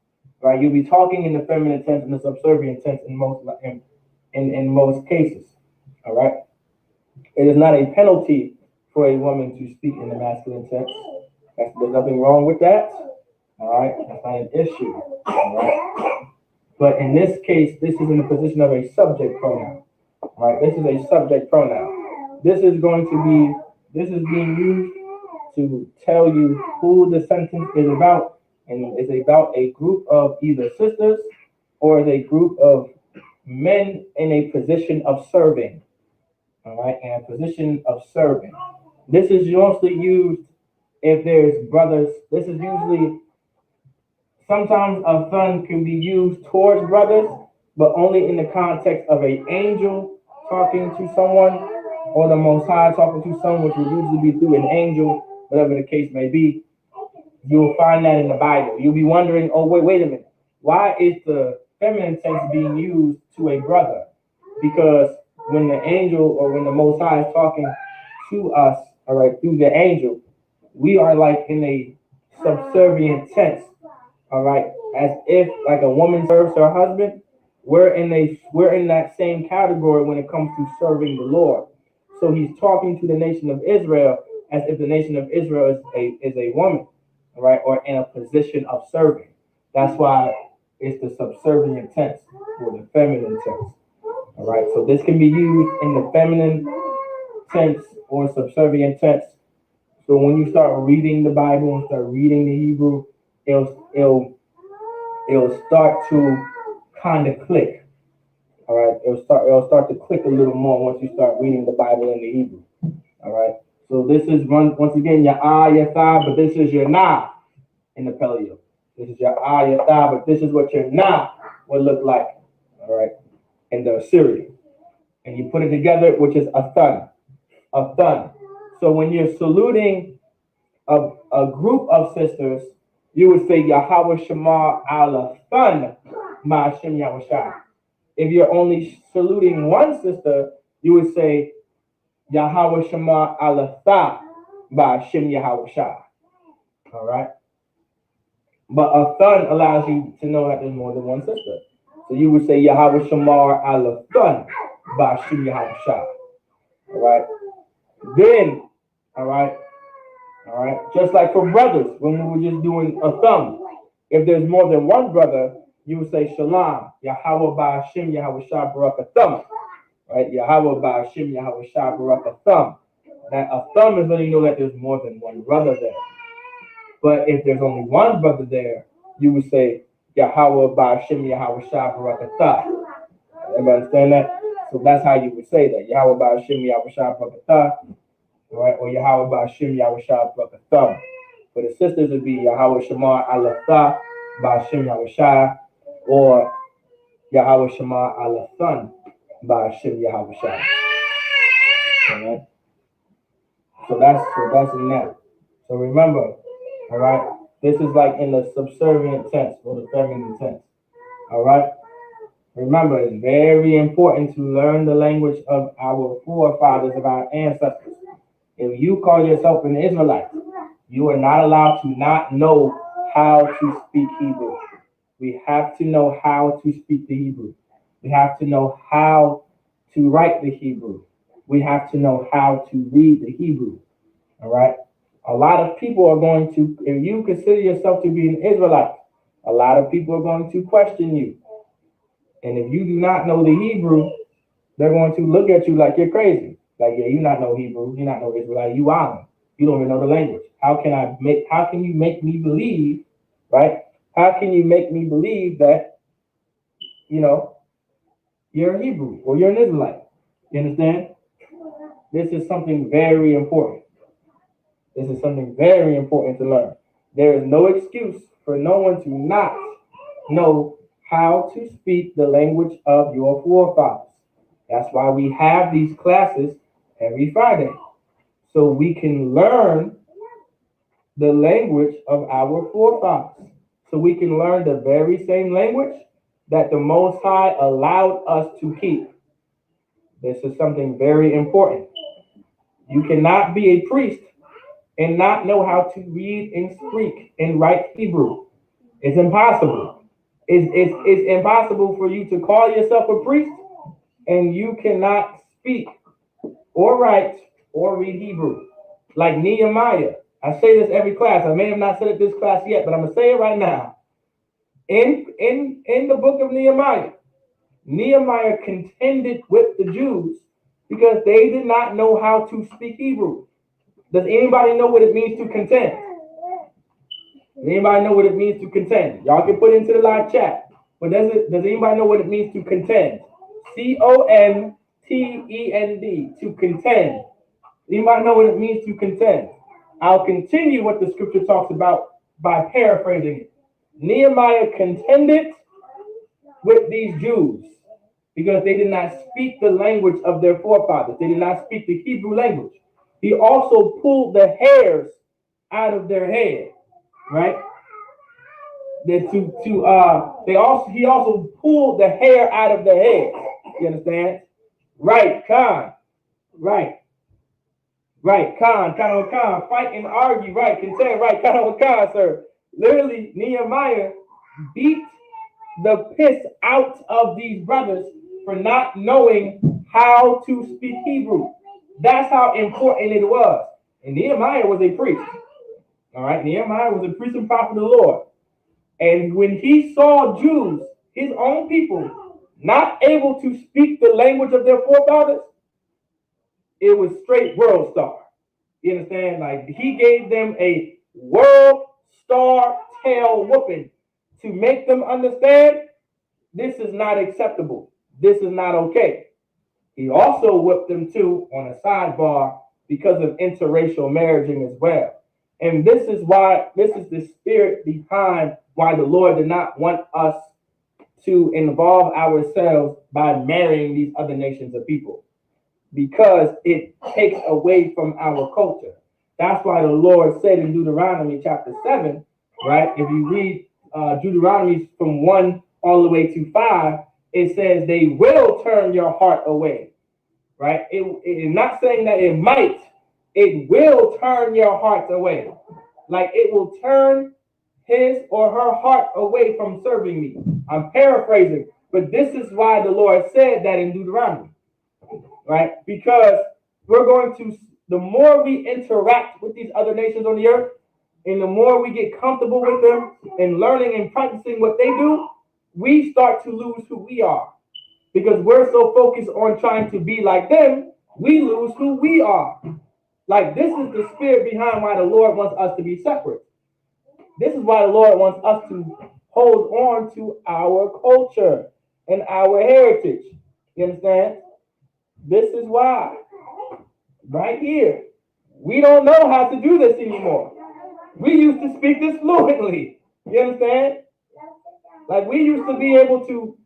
right? You'll be talking in the feminine tense and the subservient tense in most cases, all right? It is not a penalty for a woman to speak in the masculine tense. There's nothing wrong with that, all right? That's not an issue, all right? But in this case, this is in the position of a subject pronoun. All right, this is a subject pronoun. This is being used to tell you who the sentence is about, and it's about a group of either sisters or is a group of men in a position of serving. All right, in a position of serving. This is mostly used if there's brothers. This is usually sometimes a son can be used towards brothers, but only in the context of an angel talking to someone, or the Most High talking to someone, which will usually be through an angel, whatever the case may be. You'll find that in the Bible. You'll be wondering, oh, wait a minute. Why is the feminine tense being used to a brother? Because when the angel or when the Most High is talking to us, all right, through the angel, we are like in a subservient tense, all right, as if like a woman serves her husband. We're in that same category when it comes to serving the Lord. So he's talking to the nation of Israel as if the nation of Israel is a woman, all right, or in a position of serving. That's why it's the subservient tense or the feminine tense. All right, so this can be used in the feminine tense or subservient tense. So when you start reading the Bible and start reading the Hebrew, it'll start to kind of click. All right, it'll start to click a little more once you start reading the Bible in the Hebrew. All right, so this is once again your your thigh, but this is your na in the paleo. This is your your thigh, but this is what your na would look like. All right, in the Assyrian, and you put it together, which is a thun, a thun. So when you're saluting a group of sisters, you would say Yahweh Shema ala thun ma'ashem Yahushai. If you're only saluting one sister, you would say Yahweh Shema ala tha ba'ashem Yahushai. All right. But a thun allows you to know that there's more than one sister. So you would say Yahweh Shema ala thun ba'ashem Yahushai. All right. Then, all right. All right, just like for brothers, when we were just doing a thumb, if there's more than one brother, you would say Shalom, Yahweh Ba'Hashem, Yahweh Shah Barak a thumb, right? Yahweh Ba'Hashem, Yahweh Shah Barak a thumb. That a thumb is letting you know that there's more than one brother there. But if there's only one brother there, you would say Yahweh Ba'Hashem, Yahweh Shah Barak a thumb. Everybody understand that? So that's how you would say that. Yahweh Ba'Hashem, Yahweh Shah Barak a thumb. Right, or Yahweh Ba'Hashem Yahweh Shah B'Akathah. For the sisters, would be Yahweh Shema Alatha Ba'Hashem Yahweh Shah, or Yahweh Shema Alathan Ba'Hashem Yahweh Shah. All right. So that's in that. So remember, all right, this is like in the subservient tense or the feminine tense. All right. Remember, it's very important to learn the language of our forefathers, of our ancestors. If you call yourself an Israelite, you are not allowed to not know how to speak Hebrew. We have to know how to speak the Hebrew. We have to know how to write the Hebrew. We have to know how to read the Hebrew. All right? A lot of people are going to, if you consider yourself to be an Israelite, a lot of people are going to question you. And if you do not know the Hebrew, they're going to look at you like you're crazy. Like, yeah, you not know Hebrew, you not know Israelite, you island. You don't even know the language. How can you make me believe, right? How can you make me believe that, you're a Hebrew or you're an Israelite? You understand? This is something very important. This is something very important to learn. There is no excuse for no one to not know how to speak the language of your forefathers. That's why we have these classes every Friday. So we can learn the language of our forefathers. So we can learn the very same language that the Most High allowed us to keep. This is something very important. You cannot be a priest and not know how to read and speak and write Hebrew. It's impossible. It's impossible for you to call yourself a priest and you cannot speak or write or read Hebrew. Like Nehemiah. I say this every class. I may have not said it this class yet, but I'm gonna say it right now. In the book of Nehemiah, Nehemiah contended with the Jews because they did not know how to speak Hebrew. Does anybody know what it means to contend? Anybody know what it means to contend? Y'all can put it into the live chat. But does anybody know what it means to contend? Contend. To contend. Anybody know what it means to contend? I'll continue what the scripture talks about by paraphrasing it. Nehemiah contended with these Jews because they did not speak the language of their forefathers. They did not speak the Hebrew language. He also pulled the hairs out of their head, right? He also pulled the hair out of their head. You understand? Right, Khan. Right. Khan, fight and argue, right, contend, right, Khan, sir. Literally, Nehemiah beat the piss out of these brothers for not knowing how to speak Hebrew. That's how important it was. And Nehemiah was a priest. All right, Nehemiah was a priest and prophet of the Lord. And when he saw Jews, his own people, not able to speak the language of their forefathers, it was straight world star. You understand? Like he gave them a world star tail whooping to make them understand this is not acceptable. This is not okay. He also whipped them too on a sidebar because of interracial marriaging as well. And this is the spirit behind why the Lord did not want us to involve ourselves by marrying these other nations of people, because it takes away from our culture. That's why the Lord said in Deuteronomy chapter 7, right? If you read Deuteronomy from 1 all the way to 5, it says they will turn your heart away, right? It is not saying that it might. It will turn your heart away. Like it will turn his or her heart away from serving me. I'm paraphrasing, but this is why the Lord said that in Deuteronomy, right? Because the more we interact with these other nations on the earth, and the more we get comfortable with them and learning and practicing what they do, we start to lose who we are. Because we're so focused on trying to be like them, we lose who we are. Like this is the spirit behind why the Lord wants us to be separate. This is why the Lord wants us to hold on to our culture and our heritage. You understand? This is why. Right here. We don't know how to do this anymore. We used to speak this fluently. You understand? Like we used to be able to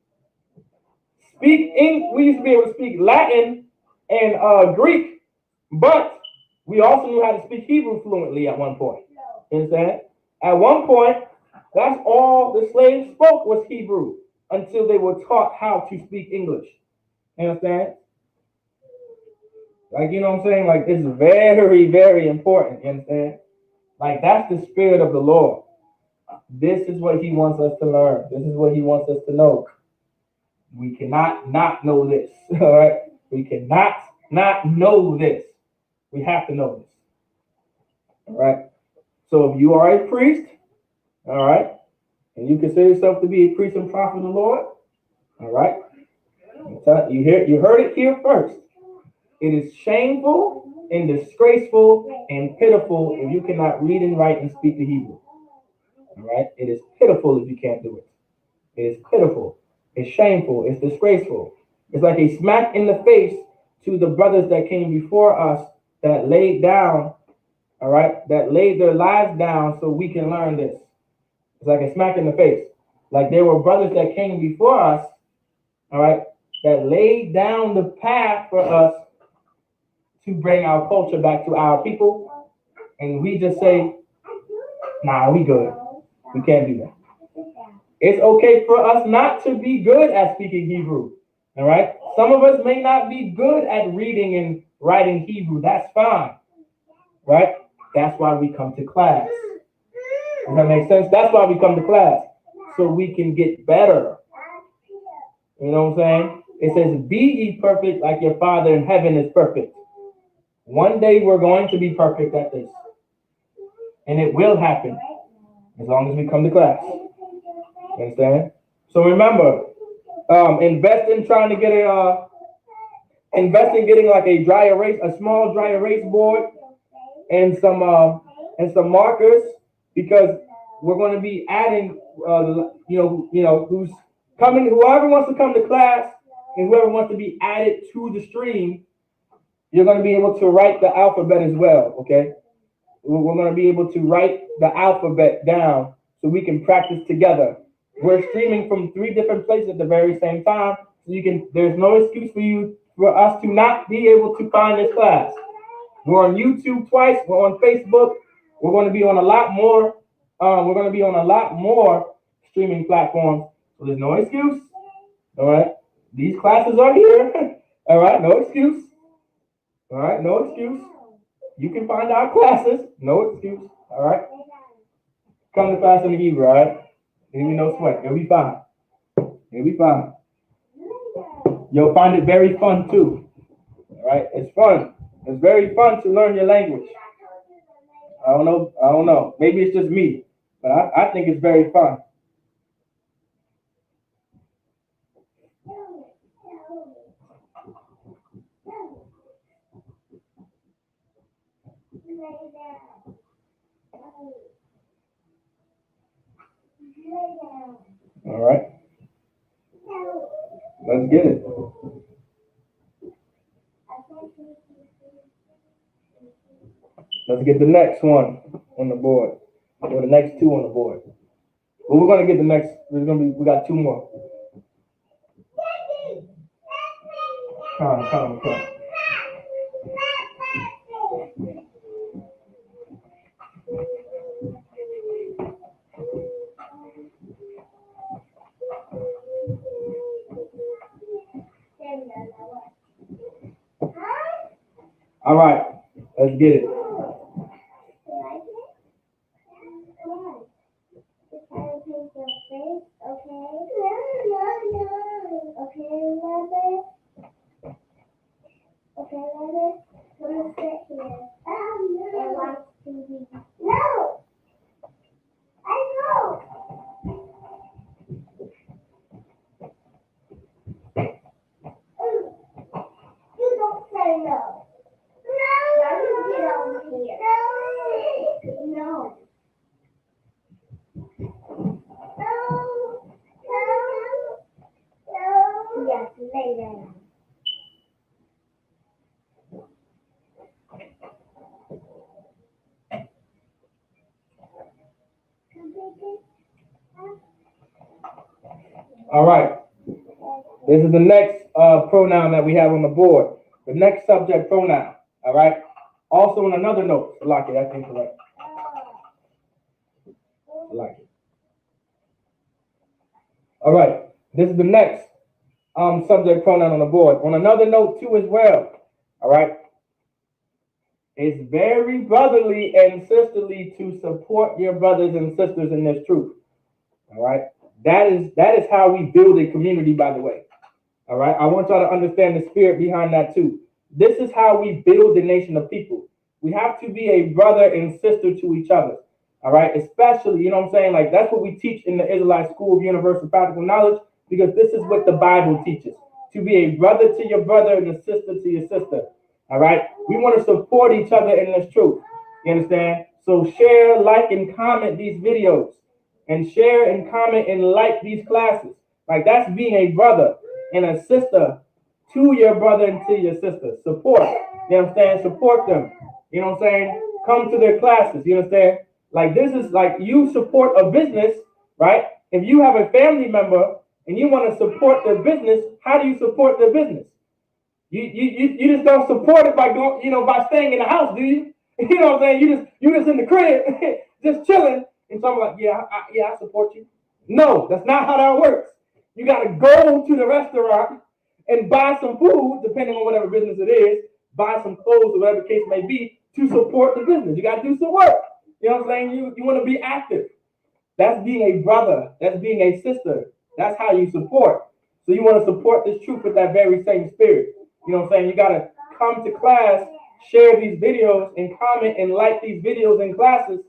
speak Latin and Greek, but we also knew how to speak Hebrew fluently at one point. You understand? At one point, that's all the slaves spoke was Hebrew until they were taught how to speak English. You understand? Like, you know what I'm saying? Like, it's very, very important. You understand? Like, that's the spirit of the Lord. This is what he wants us to learn. This is what he wants us to know. We cannot not know this. All right? We cannot not know this. We have to know this. All right? So if you are a priest, all right, and you consider yourself to be a priest and prophet of the Lord, all right, you heard it here first. It is shameful and disgraceful and pitiful if you cannot read and write and speak the Hebrew. All right? It is pitiful if you can't do it. It is pitiful. It's shameful. It's disgraceful. It's like a smack in the face to the brothers that came before us that laid down, all right, that laid their lives down so we can learn this. It's like a smack in the face. Like there were brothers that came before us, all right, that laid down the path for us to bring our culture back to our people. And we just say, nah, we good. We can't do that. It's okay for us not to be good at speaking Hebrew. All right? Some of us may not be good at reading and writing Hebrew. That's fine. Right? That's why we come to class. Does that make sense? That's why we come to class. So we can get better. You know what I'm saying? It says, be ye perfect like your Father in heaven is perfect. One day we're going to be perfect at this. And it will happen as long as we come to class. You understand? So remember, invest in trying to get invest in getting like a dry erase, a small dry erase board, and some markers, because we're going to be adding, who's coming, whoever wants to come to class, and whoever wants to be added to the stream, you're going to be able to write the alphabet as well. Okay, we're going to be able to write the alphabet down so we can practice together. We're streaming from 3 different places at the very same time, so there's no excuse for us to not be able to find this class. We're on YouTube twice. We're on Facebook. We're going to be on a lot more. We're going to be on a lot more streaming platforms. So there's no excuse. All right. These classes are here. All right. No excuse. All right. No excuse. You can find our classes. No excuse. All right. Come to class in the Hebrew. All right. There'll be no sweat. It'll be fine. It'll be fine. You'll find it very fun too. All right. It's fun. It's very fun to learn your language. I don't know. Maybe it's just me, but I think it's very fun. All right. Let's get it. Let's get the next one on the board, or the next 2 on the board. Well, we're gonna get the next. We got 2 more. Come. All right, let's get it. All right. This is the next pronoun that we have on the board. The next subject pronoun. All right. Also, on another note, like it. That's incorrect. Like it. All right. This is the next subject pronoun on the board. On another note, too, as well. All right. It's very brotherly and sisterly to support your brothers and sisters in this truth. All right. That is how we build a community, by the way. All right. I want y'all to understand the spirit behind that too. This is how we build the nation of people. We have to be a brother and sister to each other. All right. Especially, you know what I'm saying? Like that's what we teach in the Israelite School of Universal Practical Knowledge, because this is what the Bible teaches. To be a brother to your brother and a sister to your sister. All right. We want to support each other in this truth. You understand? So share, like, and comment these videos. And share and comment and like these classes. Like that's being a brother and a sister to your brother and to your sister. Support. You know what I'm saying? Support them. You know what I'm saying? Come to their classes. You understand? Like this is like you support a business, right? If you have a family member and you want to support their business, how do you support their business? You just don't support it by going, by staying in the house, do you? You know what I'm saying? You just in the crib, just chilling, and someone like, yeah, I support you. No, that's not how that works. You got to go to the restaurant and buy some food, depending on whatever business it is, buy some clothes or whatever the case may be, to support the business. You got to do some work. You know what I'm saying? You want to be active. That's being a brother. That's being a sister. That's how you support. So you want to support this truth with that very same spirit. You know what I'm saying? You got to come to class, share these videos, and comment and like these videos in classes,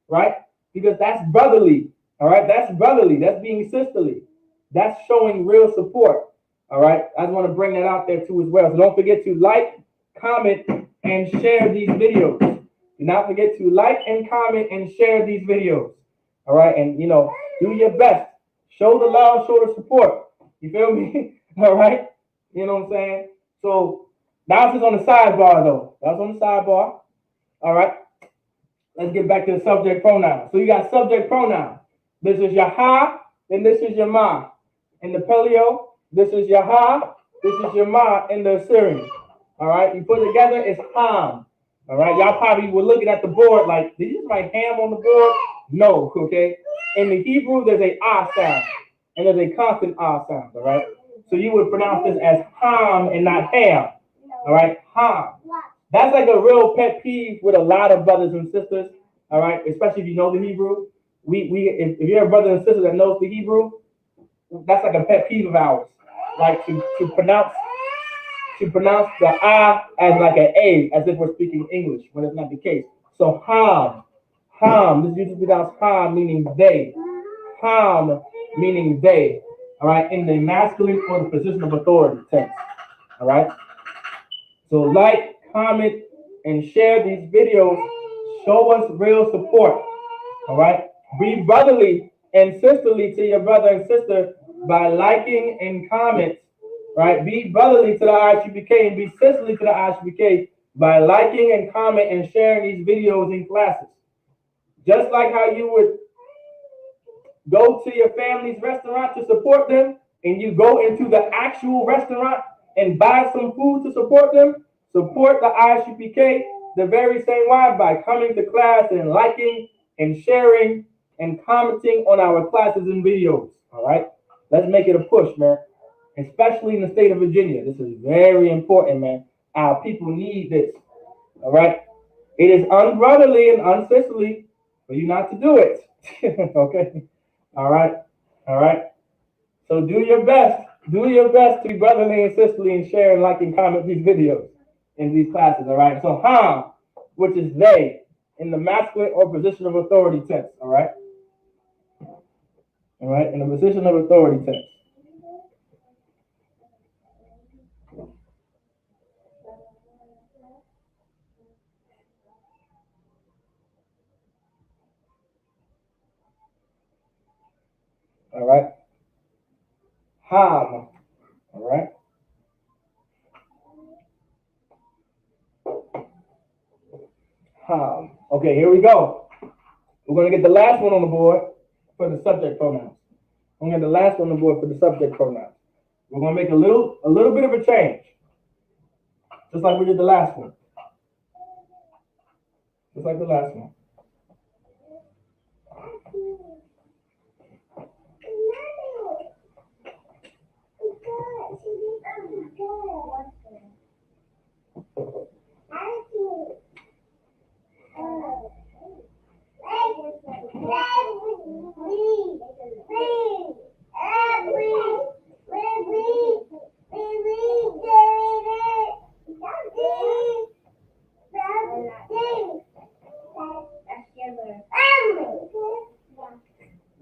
right? Because that's brotherly, all right? That's brotherly. That's being sisterly. That's showing real support, all right? I just want to bring that out there too as well. So don't forget to like, comment, and share these videos. Do not forget to like and comment and share these videos, all right? And, do your best. Show the love, show the support. You feel me? All right? You know what I'm saying? So that's just on the sidebar, though. That's on the sidebar. All right. Let's get back to the subject pronoun. So you got subject pronoun. This is your ha, and this is your ma. In the Paleo, this is your ha, this is your ma in the Assyrian. All right. You put it together, it's ham. All right. Y'all probably were looking at the board like, did you write ham on the board? No. Okay. In the Hebrew, there's a ah sound, and there's a constant ah sound. All right. So you would pronounce this as ham and not ham. All right, ham. That's like a real pet peeve with a lot of brothers and sisters. All right, especially if you know the Hebrew. If you're a brother and sister that knows the Hebrew, that's like a pet peeve of ours. Like to pronounce the ah as like an a, as if we're speaking English when it's not the case. So ham. This usually pronounced ham, meaning they. Ham, meaning they. All right, in the masculine or the position of authority tense. All right. So like, comment, and share these videos. Show us real support. All right. Be brotherly and sisterly to your brother and sister by liking and comment. Right. Be brotherly to the ISUPK and be sisterly to the ISUPK by liking and comment and sharing these videos in classes. Just like how you would go to your family's restaurant to support them, and you go into the actual restaurant and buy some food to support them, support the ISUPK the very same way by coming to class and liking and sharing and commenting on our classes and videos. All right, let's make it a push, man. Especially in the state of Virginia, this is very important, man. Our people need this. All right, it is unbrotherly and unsisterly for you not to do it. Okay. All right. So do your best. Do your best to be brotherly and sisterly and share and like and comment these videos in these classes. All right. So ham, which is they, in the masculine or position of authority tense. All right. In the position of authority tense. All right. Ham. All right. Ham. Okay, here we go. We're going to get the last one on the board for the subject pronouns. I'm going to get the last one on the board for the subject pronouns. We're going to make a little bit of a change, just like we did the last one. Just like the last one.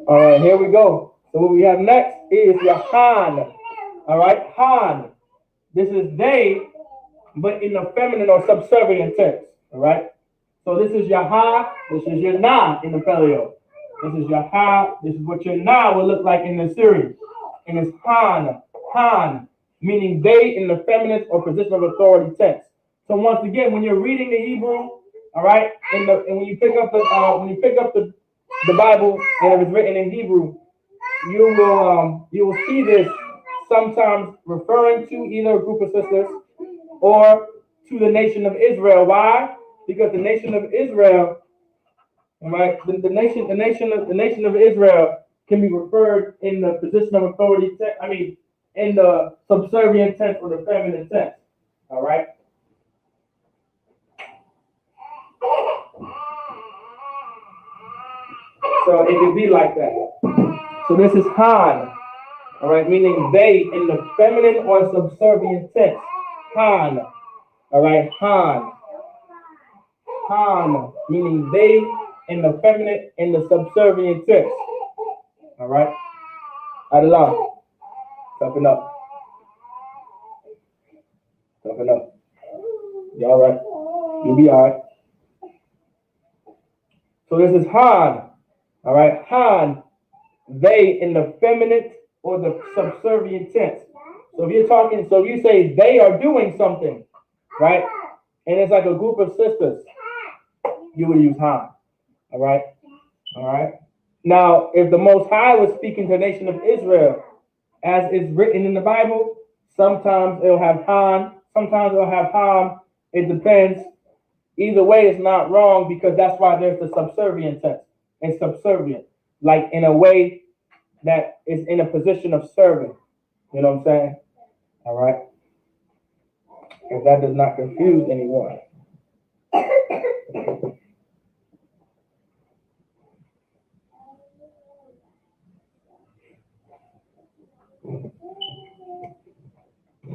All right, here we go. So what we have next is your Han. All right, Han. This is they, but in the feminine or subservient tense. All right. So this is your ha. This is your na in the Paleo. This is your ha. This is what your na will look like in the Syrian. And it's Han. meaning they in the feminine or position of authority tense. So once again, when you're reading the Hebrew, all right, and when you pick up the Bible and it was written in Hebrew, you will see this sometimes referring to either a group of sisters or to the nation of Israel. Why? Because the nation of Israel, all right, the nation of Israel can be referred in the position of authority. In the subservient tense or the feminine tense. All right. So it could be like that. So this is Han. All right, meaning they in the feminine or subservient tense. Han. All right, Han. Han, meaning they in the feminine in the subservient tense. All right. Allah. Toughen up. Toughen up. You all right? You'll be all right. So this is Han. All right, Han. They in the feminine or the subservient tense. So if you say they are doing something, right? And it's like a group of sisters, you would use Han. All right? All right. Now, if the Most High was speaking to the nation of Israel, as is written in the Bible, sometimes it'll have Han, sometimes it'll have Ham. It depends. Either way, it's not wrong because that's why there's the subservient tense. It's subservient, like in a way that is in a position of serving. You know what I'm saying? All right. If that does not confuse anyone.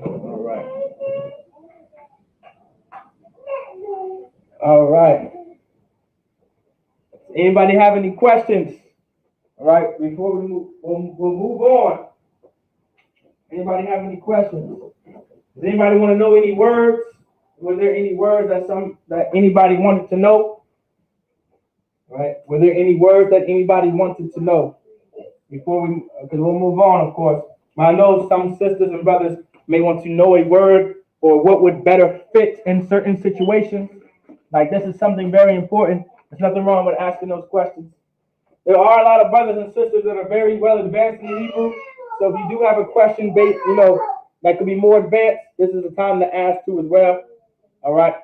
All right. All right. Anybody have any questions? All right. Before we move, we'll move on. Anybody have any questions? Does anybody want to know any words? Were there any words that anybody wanted to know? All right. Were there any words that anybody wanted to know before we? Because we'll move on, of course. But I know some sisters and brothers may want to know a word or what would better fit in certain situations. Like this is something very important. There's nothing wrong with asking those questions. There are a lot of brothers and sisters that are very well advanced in Hebrew. So if you do have a question based, that could be more advanced, this is the time to ask too as well. All right.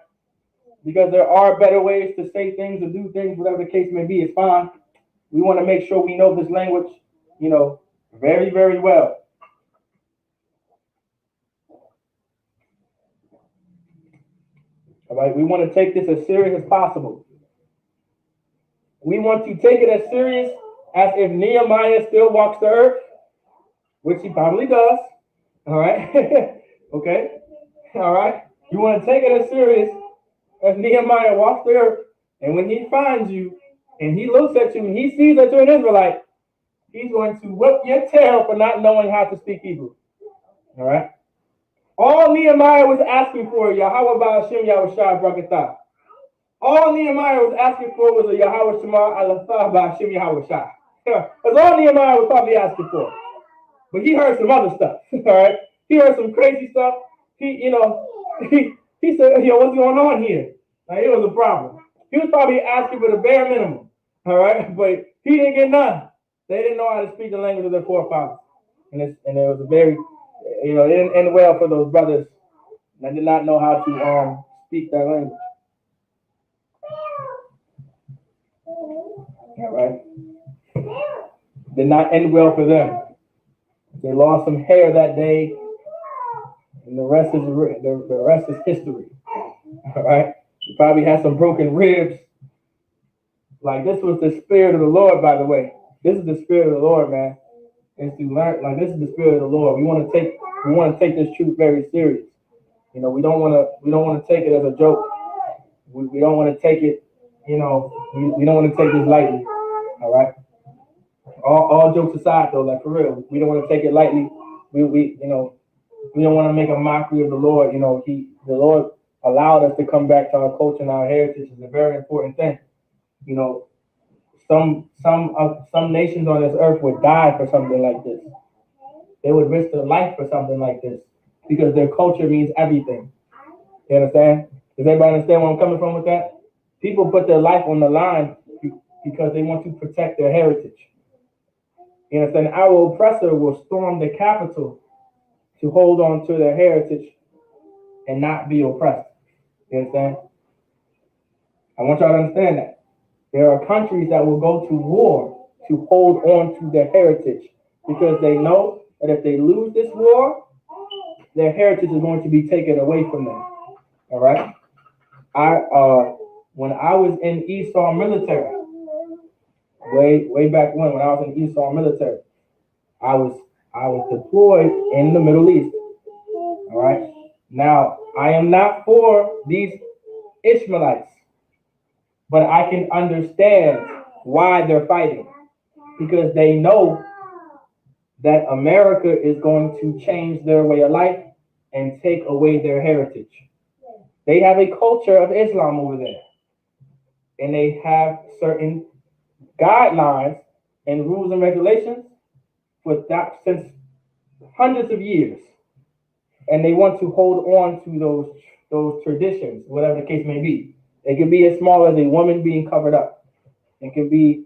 Because there are better ways to say things or do things, whatever the case may be, it's fine. We want to make sure we know this language, very, very well. All right, we want to take this as serious as possible. We want to take it as serious as if Nehemiah still walks the earth, which he probably does. All right, okay, all right. You want to take it as serious as Nehemiah walks the earth, and when he finds you and he looks at you and he sees that you're an Israelite, he's going to whip your tail for not knowing how to speak Hebrew. All right. All Nehemiah was asking for, Yahweh Ba'ashem Yahushua Brakatah. All Nehemiah was asking for was a Yahweh Shema Alatha Ba'ashem Yahushua. That's all Nehemiah was probably asking for. But he heard some other stuff. All right. He heard some crazy stuff. He said, what's going on here? Like, it was a problem. He was probably asking for the bare minimum. All right. But he didn't get none. They didn't know how to speak the language of their forefathers. And it was a very, it didn't end well for those brothers that did not know how to speak that language. All right. Did not end well for them. They lost some hair that day, and the rest is history. All right. You probably had some broken ribs. Like, this was the spirit of the Lord, by the way. This is the spirit of the Lord, man. Is to learn, like, this is the spirit of the Lord. We want to take this truth very serious. We don't want to take it as a joke. We don't want to take it, we don't want to take this lightly. All right. All jokes aside, though, like, for real, we don't want to take it lightly. We don't want to make a mockery of the Lord. The Lord allowed us to come back to our culture and our heritage. Is a very important thing. Some nations on this earth would die for something like this. They would risk their life for something like this. because their culture means everything. You understand? Does everybody understand where I'm coming from with that? People put their life on the line because they want to protect their heritage. You understand? Our oppressor will storm the Capitol to hold on to their heritage and not be oppressed. You understand? I want y'all to understand that. There are countries that will go to war to hold on to their heritage because they know that if they lose this war, their heritage is going to be taken away from them. All right? When I was in Esau military, way back when I was in Esau military, I was deployed in the Middle East. All right. Now I am not for these Ishmaelites, but I can understand why they're fighting because they know that America is going to change their way of life and take away their heritage. They have a culture of Islam over there, and they have certain guidelines and rules and regulations for that since hundreds of years, and they want to hold on to those traditions, whatever the case may be. It can be as small as a woman being covered up. It can be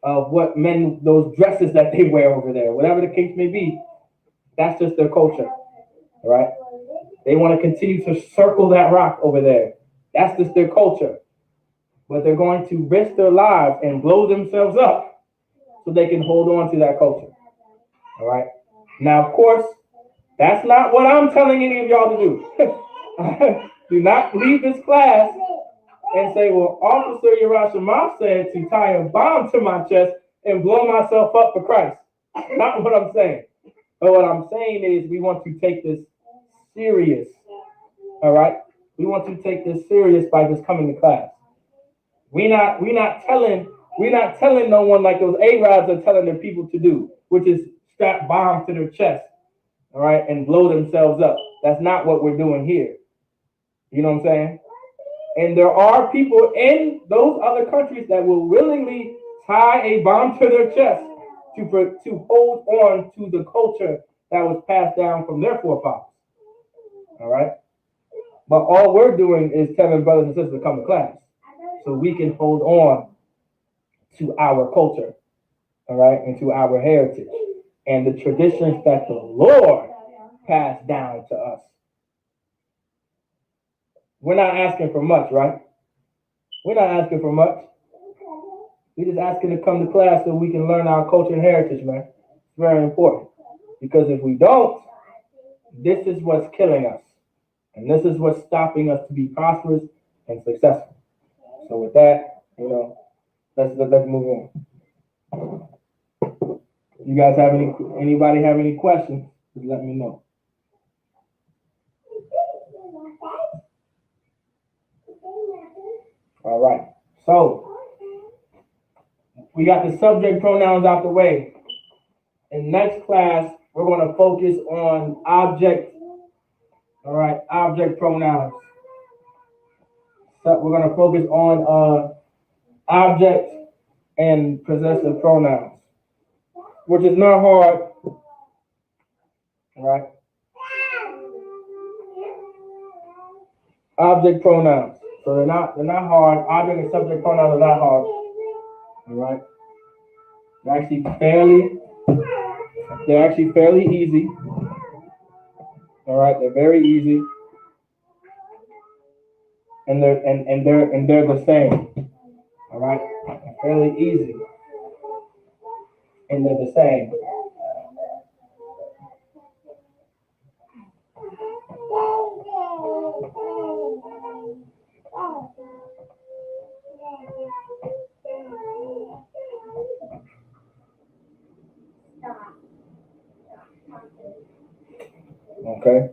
what men, those dresses that they wear over there, whatever the case may be. That's just their culture, all right? They want to continue to circle that rock over there. That's just their culture. But they're going to risk their lives and blow themselves up so they can hold on to that culture, all right? Now, of course, that's not what I'm telling any of y'all to do. Do not leave this class and say, well, Officer Yerashima said to tie a bomb to my chest and blow myself up for Christ. Not what I'm saying. But what I'm saying is we want to take this serious. All right? We want to take this serious by just coming to class. We're not telling no one like those Arabs are telling their people to do, which is strap bombs to their chest, all right, and blow themselves up. That's not what we're doing here. You know what I'm saying? And there are people in those other countries that will willingly tie a bomb to their chest to hold on to the culture that was passed down from their forefathers. All right? But all we're doing is telling brothers and sisters to come to class so we can hold on to our culture, all right, and to our heritage and the traditions that the Lord passed down to us. We're not asking for much, right? We're not asking for much. We're just asking to come to class so we can learn our culture and heritage, man. It's very important. Because if we don't, this is what's killing us. And this is what's stopping us to be prosperous and successful. So with that, let's move on. You guys have anybody have any questions? Just let me know. All right. So we got the subject pronouns out the way. In next class, we're going to focus on object. All right, object pronouns. So we're going to focus on object and possessive pronouns, which is not hard. All right. Object pronouns. So they're not hard. Object and subject pronouns are not hard. All right. They're actually fairly easy. All right, they're very easy. And they're the same. All right? They're fairly easy. And they're the same. Okay.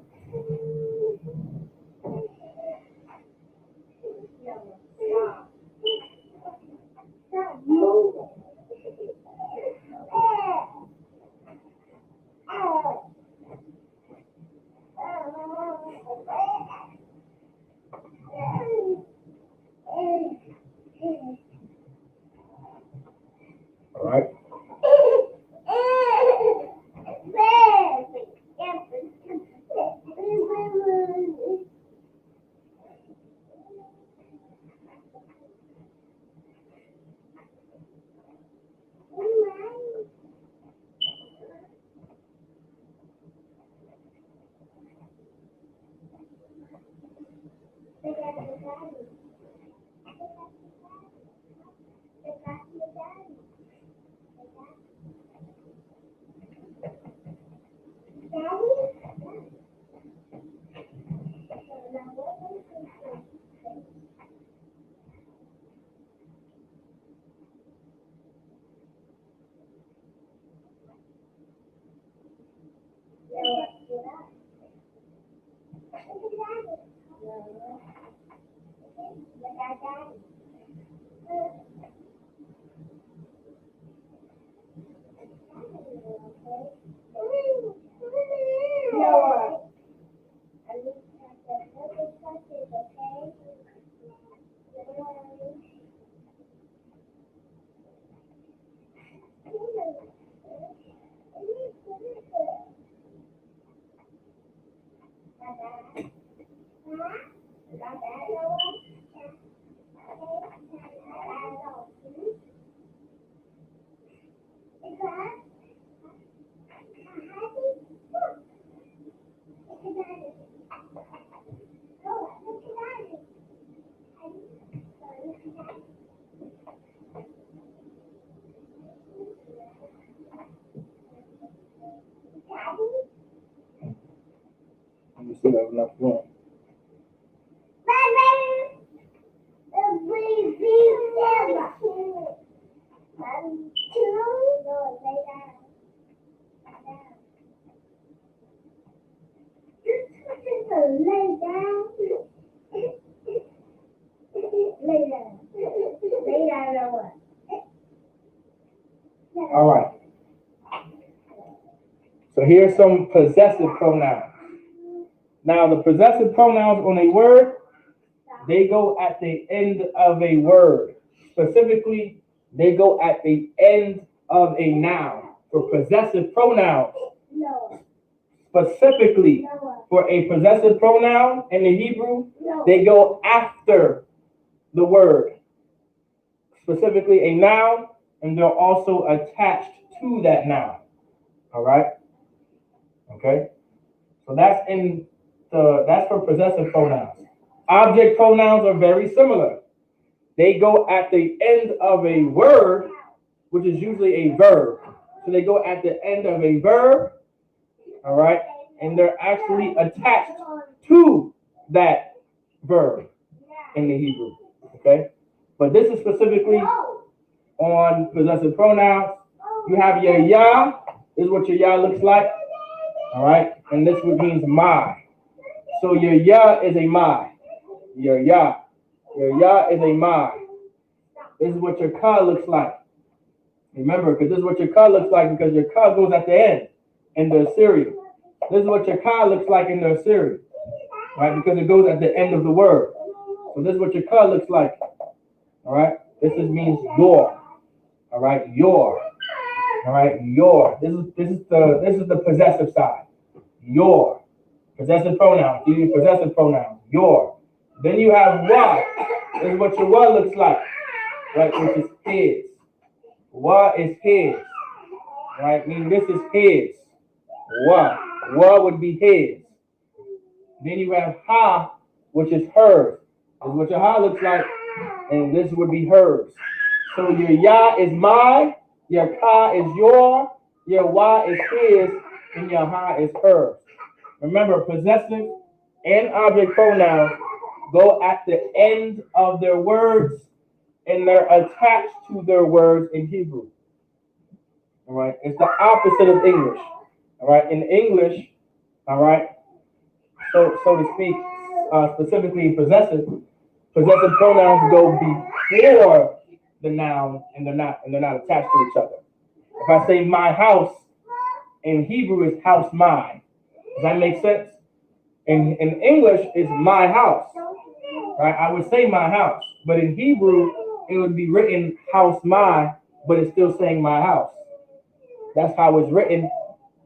All right. You still have enough room. All right. So here's some possessive pronouns. Now, the possessive pronouns on a word, they go at the end of a word. Specifically, they go at the end of a noun. For possessive pronouns, specifically for a possessive pronoun in the Hebrew, they go after the word. Specifically a noun, and they're also attached to that noun. All right? Okay? So that's for possessive pronouns. Object pronouns are very similar. They go at the end of a word, which is usually a verb. So they go at the end of a verb, all right? And they're actually attached to that verb in the Hebrew, okay? But this is specifically on possessive pronouns. You have your ya. This is what your ya looks like, all right? And this would means my. So your ya is a my. Your ya is a my. This is what your ka looks like. Remember, because this is what your ka looks like, because your ka goes at the end in the Assyrian. This is what your ka looks like in the Assyrian, right? Because it goes at the end of the word. So this is what your ka looks like. All right. This means your. All right, your. All right, your. This is the possessive side. Your. Possessive pronouns. You need possessive pronouns. Your. Then you have wa. This is what your wa looks like, right? Which is his. Wa is his, right? Meaning this is his. Wa. Wa would be his. Then you have ha, which is hers. This is what your ha looks like, and this would be hers. So your ya is my, your ka is your wa is his, and your ha is hers. Remember, possessive and object pronouns go at the end of their words, and they're attached to their words in Hebrew. All right, it's the opposite of English. All right, in English, all right, so to speak, specifically possessive pronouns go before the noun, and they're not attached to each other. If I say my house, in Hebrew is house my. Does that make sense? In English, it's my house. Right? I would say my house, but in Hebrew, it would be written house my, but it's still saying my house. That's how it's written,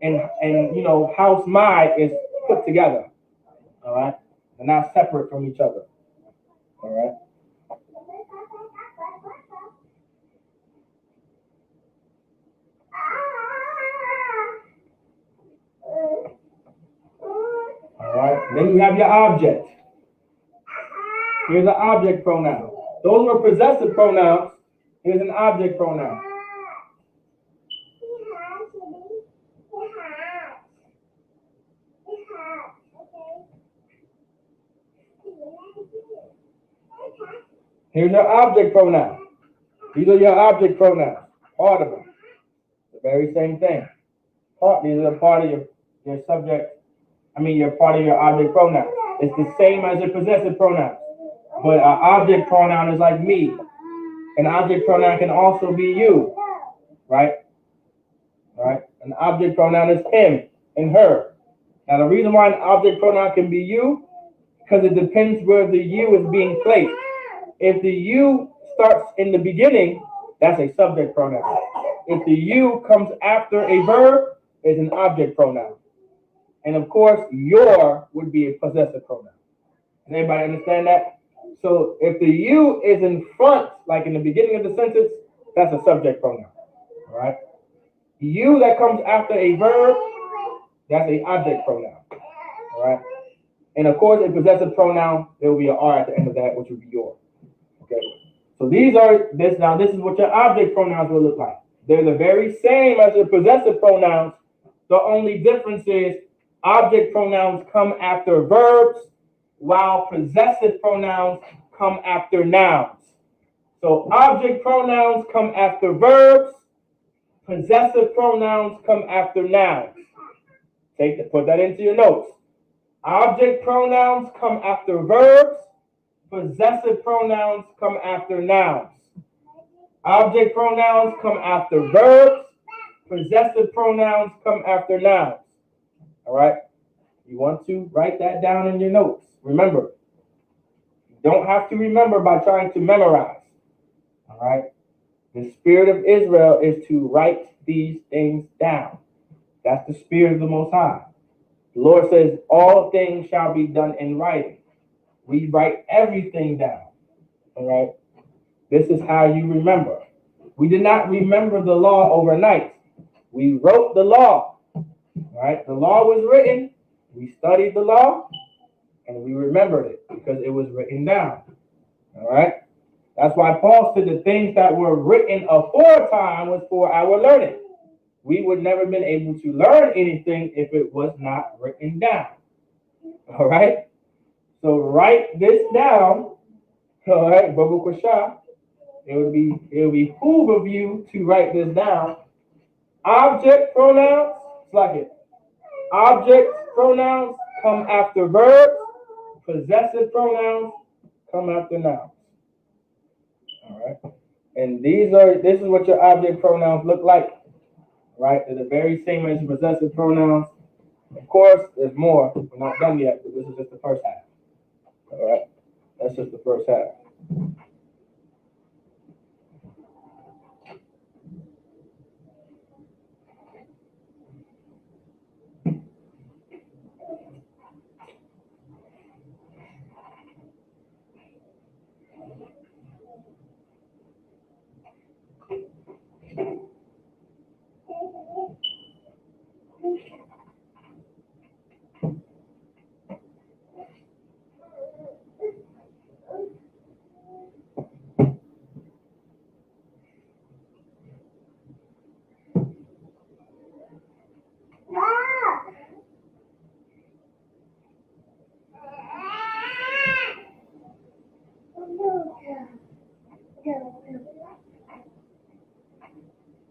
and you know, house my is put together. All right, they're not separate from each other. All right. All right. Then you have your object. Here's an object pronoun. Those were possessive pronouns. Here's an object pronoun. Here's your object pronoun. These are your object pronouns. Part of them. The very same thing. These are part of your subject. You're part of your object pronoun. It's the same as your possessive pronoun. But an object pronoun is like me. An object pronoun can also be you. Right? Right? An object pronoun is him and her. Now the reason why an object pronoun can be you, because it depends where the you is being placed. If the you starts in the beginning, that's a subject pronoun. If the you comes after a verb, it's an object pronoun. And of course, your would be a possessive pronoun. Does anybody understand that? So if the you is in front, like in the beginning of the sentence, that's a subject pronoun. All right? You that comes after a verb, that's an object pronoun. All right? And of course, a possessive pronoun, there will be an R at the end of that, which would be your. Okay? So this is what your object pronouns will look like. They're the very same as your possessive pronouns. The only difference is object pronouns come after verbs, while possessive pronouns come after nouns. So object pronouns come after verbs, possessive pronouns come after nouns. Put that into your notes. Object pronouns come after verbs, possessive pronouns come after nouns. Object pronouns come after verbs, possessive pronouns come after nouns. All right? You want to write that down in your notes. Remember, you don't have to remember by trying to memorize. All right? The spirit of Israel is to write these things down. That's the spirit of the Most High. The Lord says, all things shall be done in writing. We write everything down. All right? This is how you remember. We did not remember the law overnight. We wrote the law. All right? The law was written. We studied the law, and we remembered it because it was written down. All right? That's why Paul said the things that were written aforetime was for our learning. We would never been able to learn anything if it was not written down. All right? So write this down. All right, Babu Kusha. It would behoove of you to write this down. Object pronouns, like it. Object pronouns come after verbs. Possessive pronouns come after nouns. All right. And this is what your object pronouns look like. Right? They're the very same as possessive pronouns. Of course, there's more. We're not done yet, but this is just the first half. All right? That's just the first half.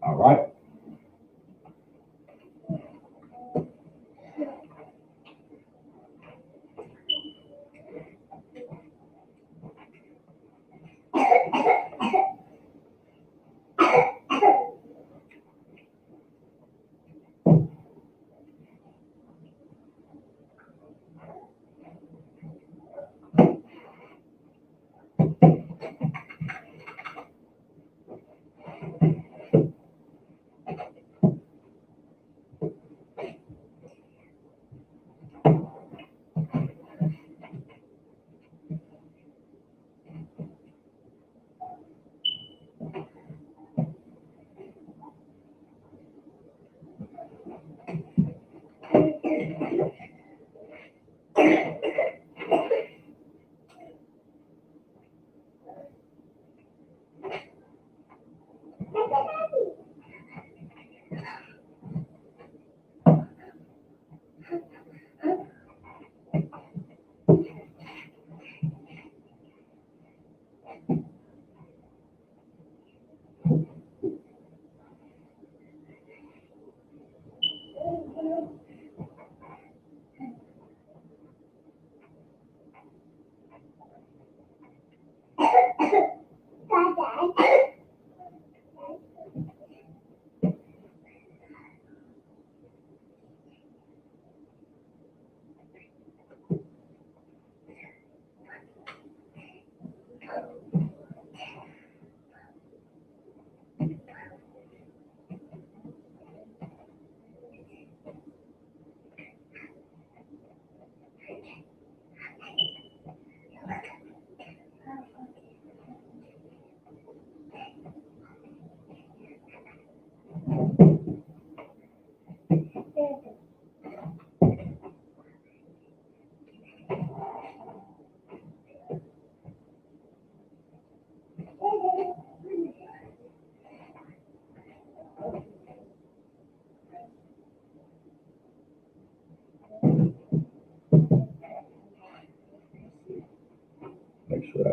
All right.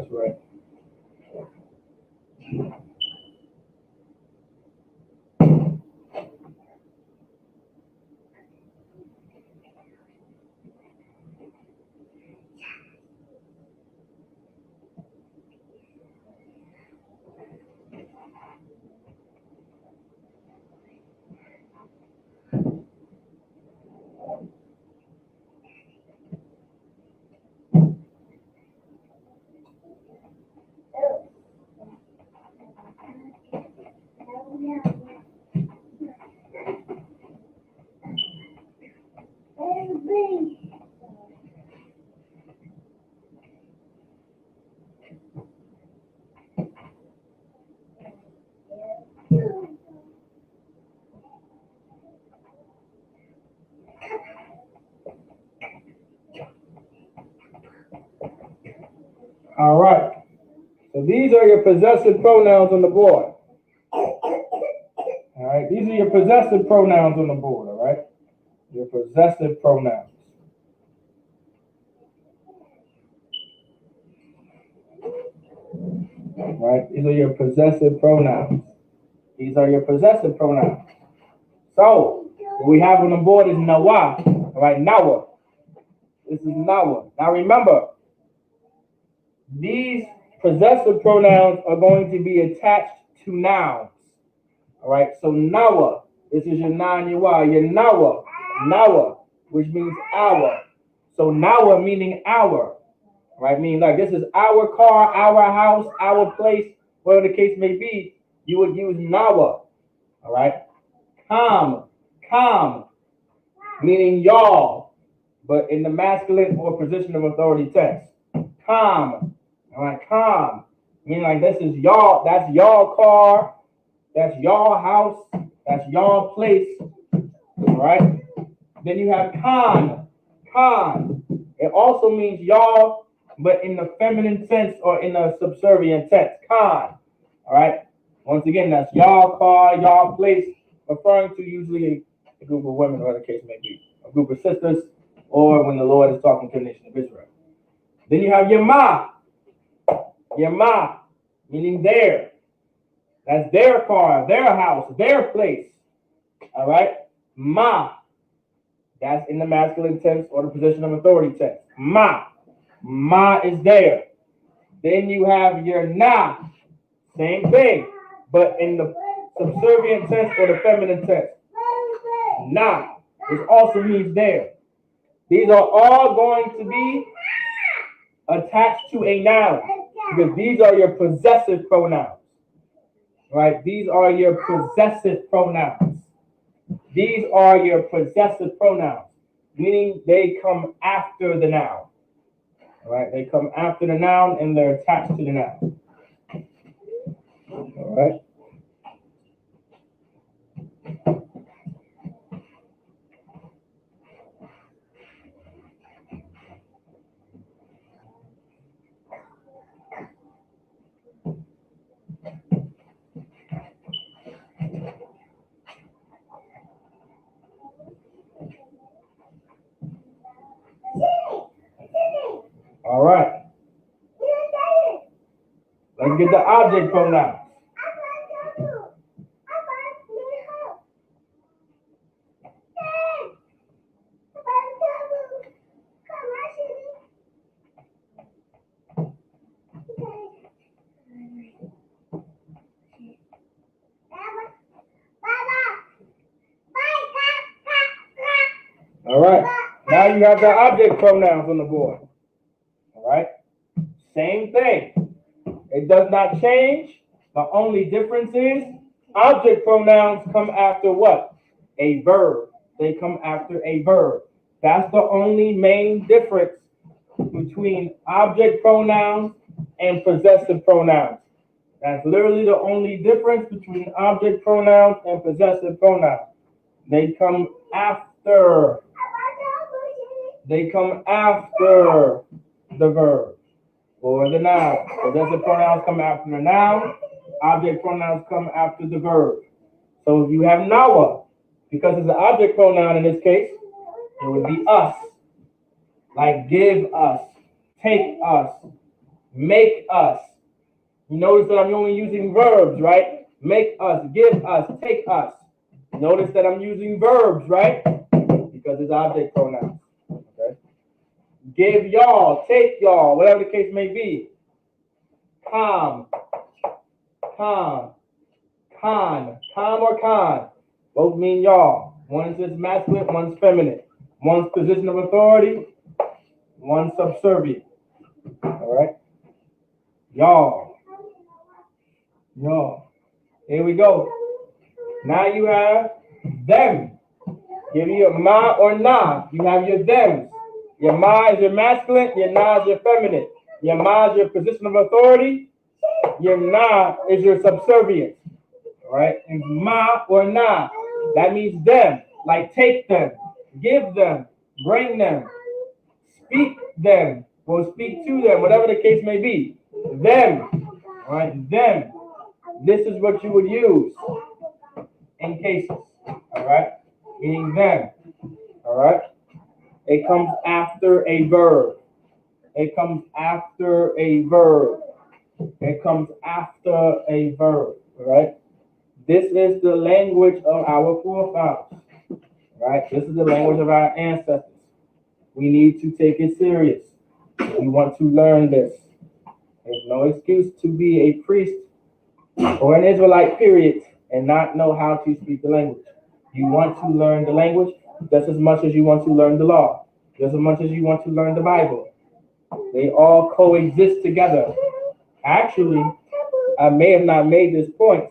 just read. All right. So these are your possessive pronouns on the board. All right. These are your possessive pronouns on the board. All right. Your possessive pronouns. All right. These are your possessive pronouns. These are your possessive pronouns. So what we have on the board is nawa. All right. Nawa. This is nawa. Now remember, these possessive pronouns are going to be attached to nouns. All right, so nawa, this is your non-yawa, your nawa, which means our. So nawa meaning our, right? Meaning like this is our car, our house, our place, whatever the case may be, you would use nawa. All right, kam, meaning y'all, but in the masculine or position of authority tense. Kam. All right, calm. Meaning like this is y'all, that's y'all car, that's y'all house, that's y'all place. All right. Then you have con. It also means y'all, but in the feminine sense or in a subservient tense. Con. All right. Once again, that's y'all car, y'all place, referring to usually a group of women, whatever the case may be, a group of sisters, or when the Lord is talking to the nation of Israel. Then you have your ma. Your ma, meaning their. That's their car, their house, their place. All right? Ma. That's in the masculine tense or the position of authority tense. Ma. Ma is there. Then you have your na. Same thing, but in the subservient tense or the feminine tense. Na, which also means there. These are all going to be attached to a noun, because these are your possessive pronouns, right? These are your possessive pronouns. These are your possessive pronouns, meaning they come after the noun, all right? They come after the noun and they're attached to the noun, all right? All right. Let's get the object pronouns. All right. Now you have the object pronouns on the board. All right. Same thing. It does not change. The only difference is object pronouns come after what? A verb. They come after a verb. That's the only main difference between object pronouns and possessive pronouns. That's literally the only difference between object pronouns and possessive pronouns. They come after. They come after the verb or the noun. Possessive pronouns come after the noun. Object pronouns come after the verb. So if you have nawa, because it's an object pronoun in this case, it would be us. Like give us, take us, Make us. You notice that I'm only using verbs, right? Make us, give us, take us. Notice that I'm using verbs, right? Because it's object pronouns. Okay. Give y'all, take y'all, whatever the case may be. Calm, calm, con or con. Both mean y'all. One is masculine, one's feminine. One's position of authority, one's subservient. All right? Y'all. Y'all. Here we go. Now you have them. Give you your ma or na. You have your thems. Your ma is your masculine, your na is your feminine. Your ma is your position of authority, your na is your subservient. All right? And ma or na, that means them. Like take them, give them, bring them, speak them, or speak to them, whatever the case may be. Them. All right? Them. This is what you would use in cases. All right? Meaning them. All right? It comes after a verb. It comes after a verb. It comes after a verb. All right? This is the language of our forefathers. Right? This is the language of our ancestors. We need to take it serious. We want to learn this. There's no excuse to be a priest or an Israelite, period, and not know how to speak the language. You want to learn the language just as much as you want to learn the law, just as much as you want to learn the Bible. They all coexist together. Actually, I may have not made this point.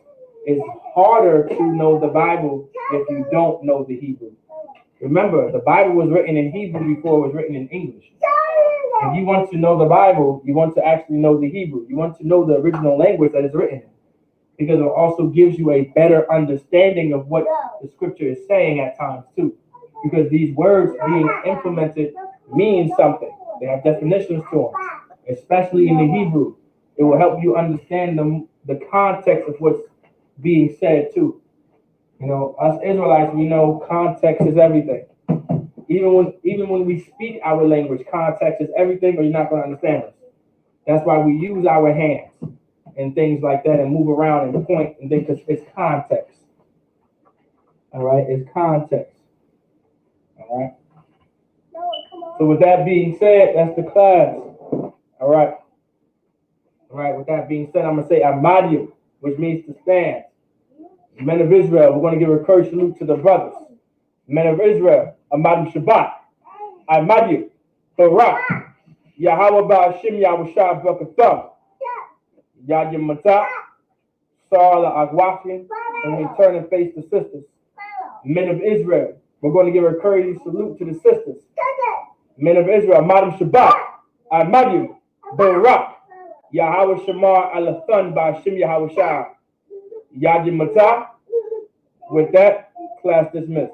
It's harder to know the Bible if you don't know the Hebrew. Remember, the Bible was written in Hebrew before it was written in English. If you want to know the Bible, you want to actually know the Hebrew. You want to know the original language that it's written in. Because it also gives you a better understanding of what the scripture is saying at times too. Because these words being implemented mean something. They have definitions to them, especially in the Hebrew. It will help you understand the context of what's being said too. You know, us Israelites, we know context is everything. Even when we speak our language, context is everything, or you're not going to understand us. That's why we use our hands and things like that and move around and point and think, because it's context. All right, it's context. All right. So with that being said, that's the class. All right. All right. With that being said, I'm gonna say Amadiu, which means to stand. Men of Israel, we're gonna give a courage salute to the brothers. Men of Israel, Amadu Shabbat, Amadiu, Barak, Yahweh Ba'ashim Yahushua Bakatham, Yahya Mata, Sarla Agwafin, and we turn and face the sisters. Men of Israel, we're going to give a courteous salute to the sisters. Men of Israel, Madam Shabbat, Amadu, Barak, Yahweh Shamar Alathan Ba'ashim Yahushua, Yahya Mata. With that, class dismissed.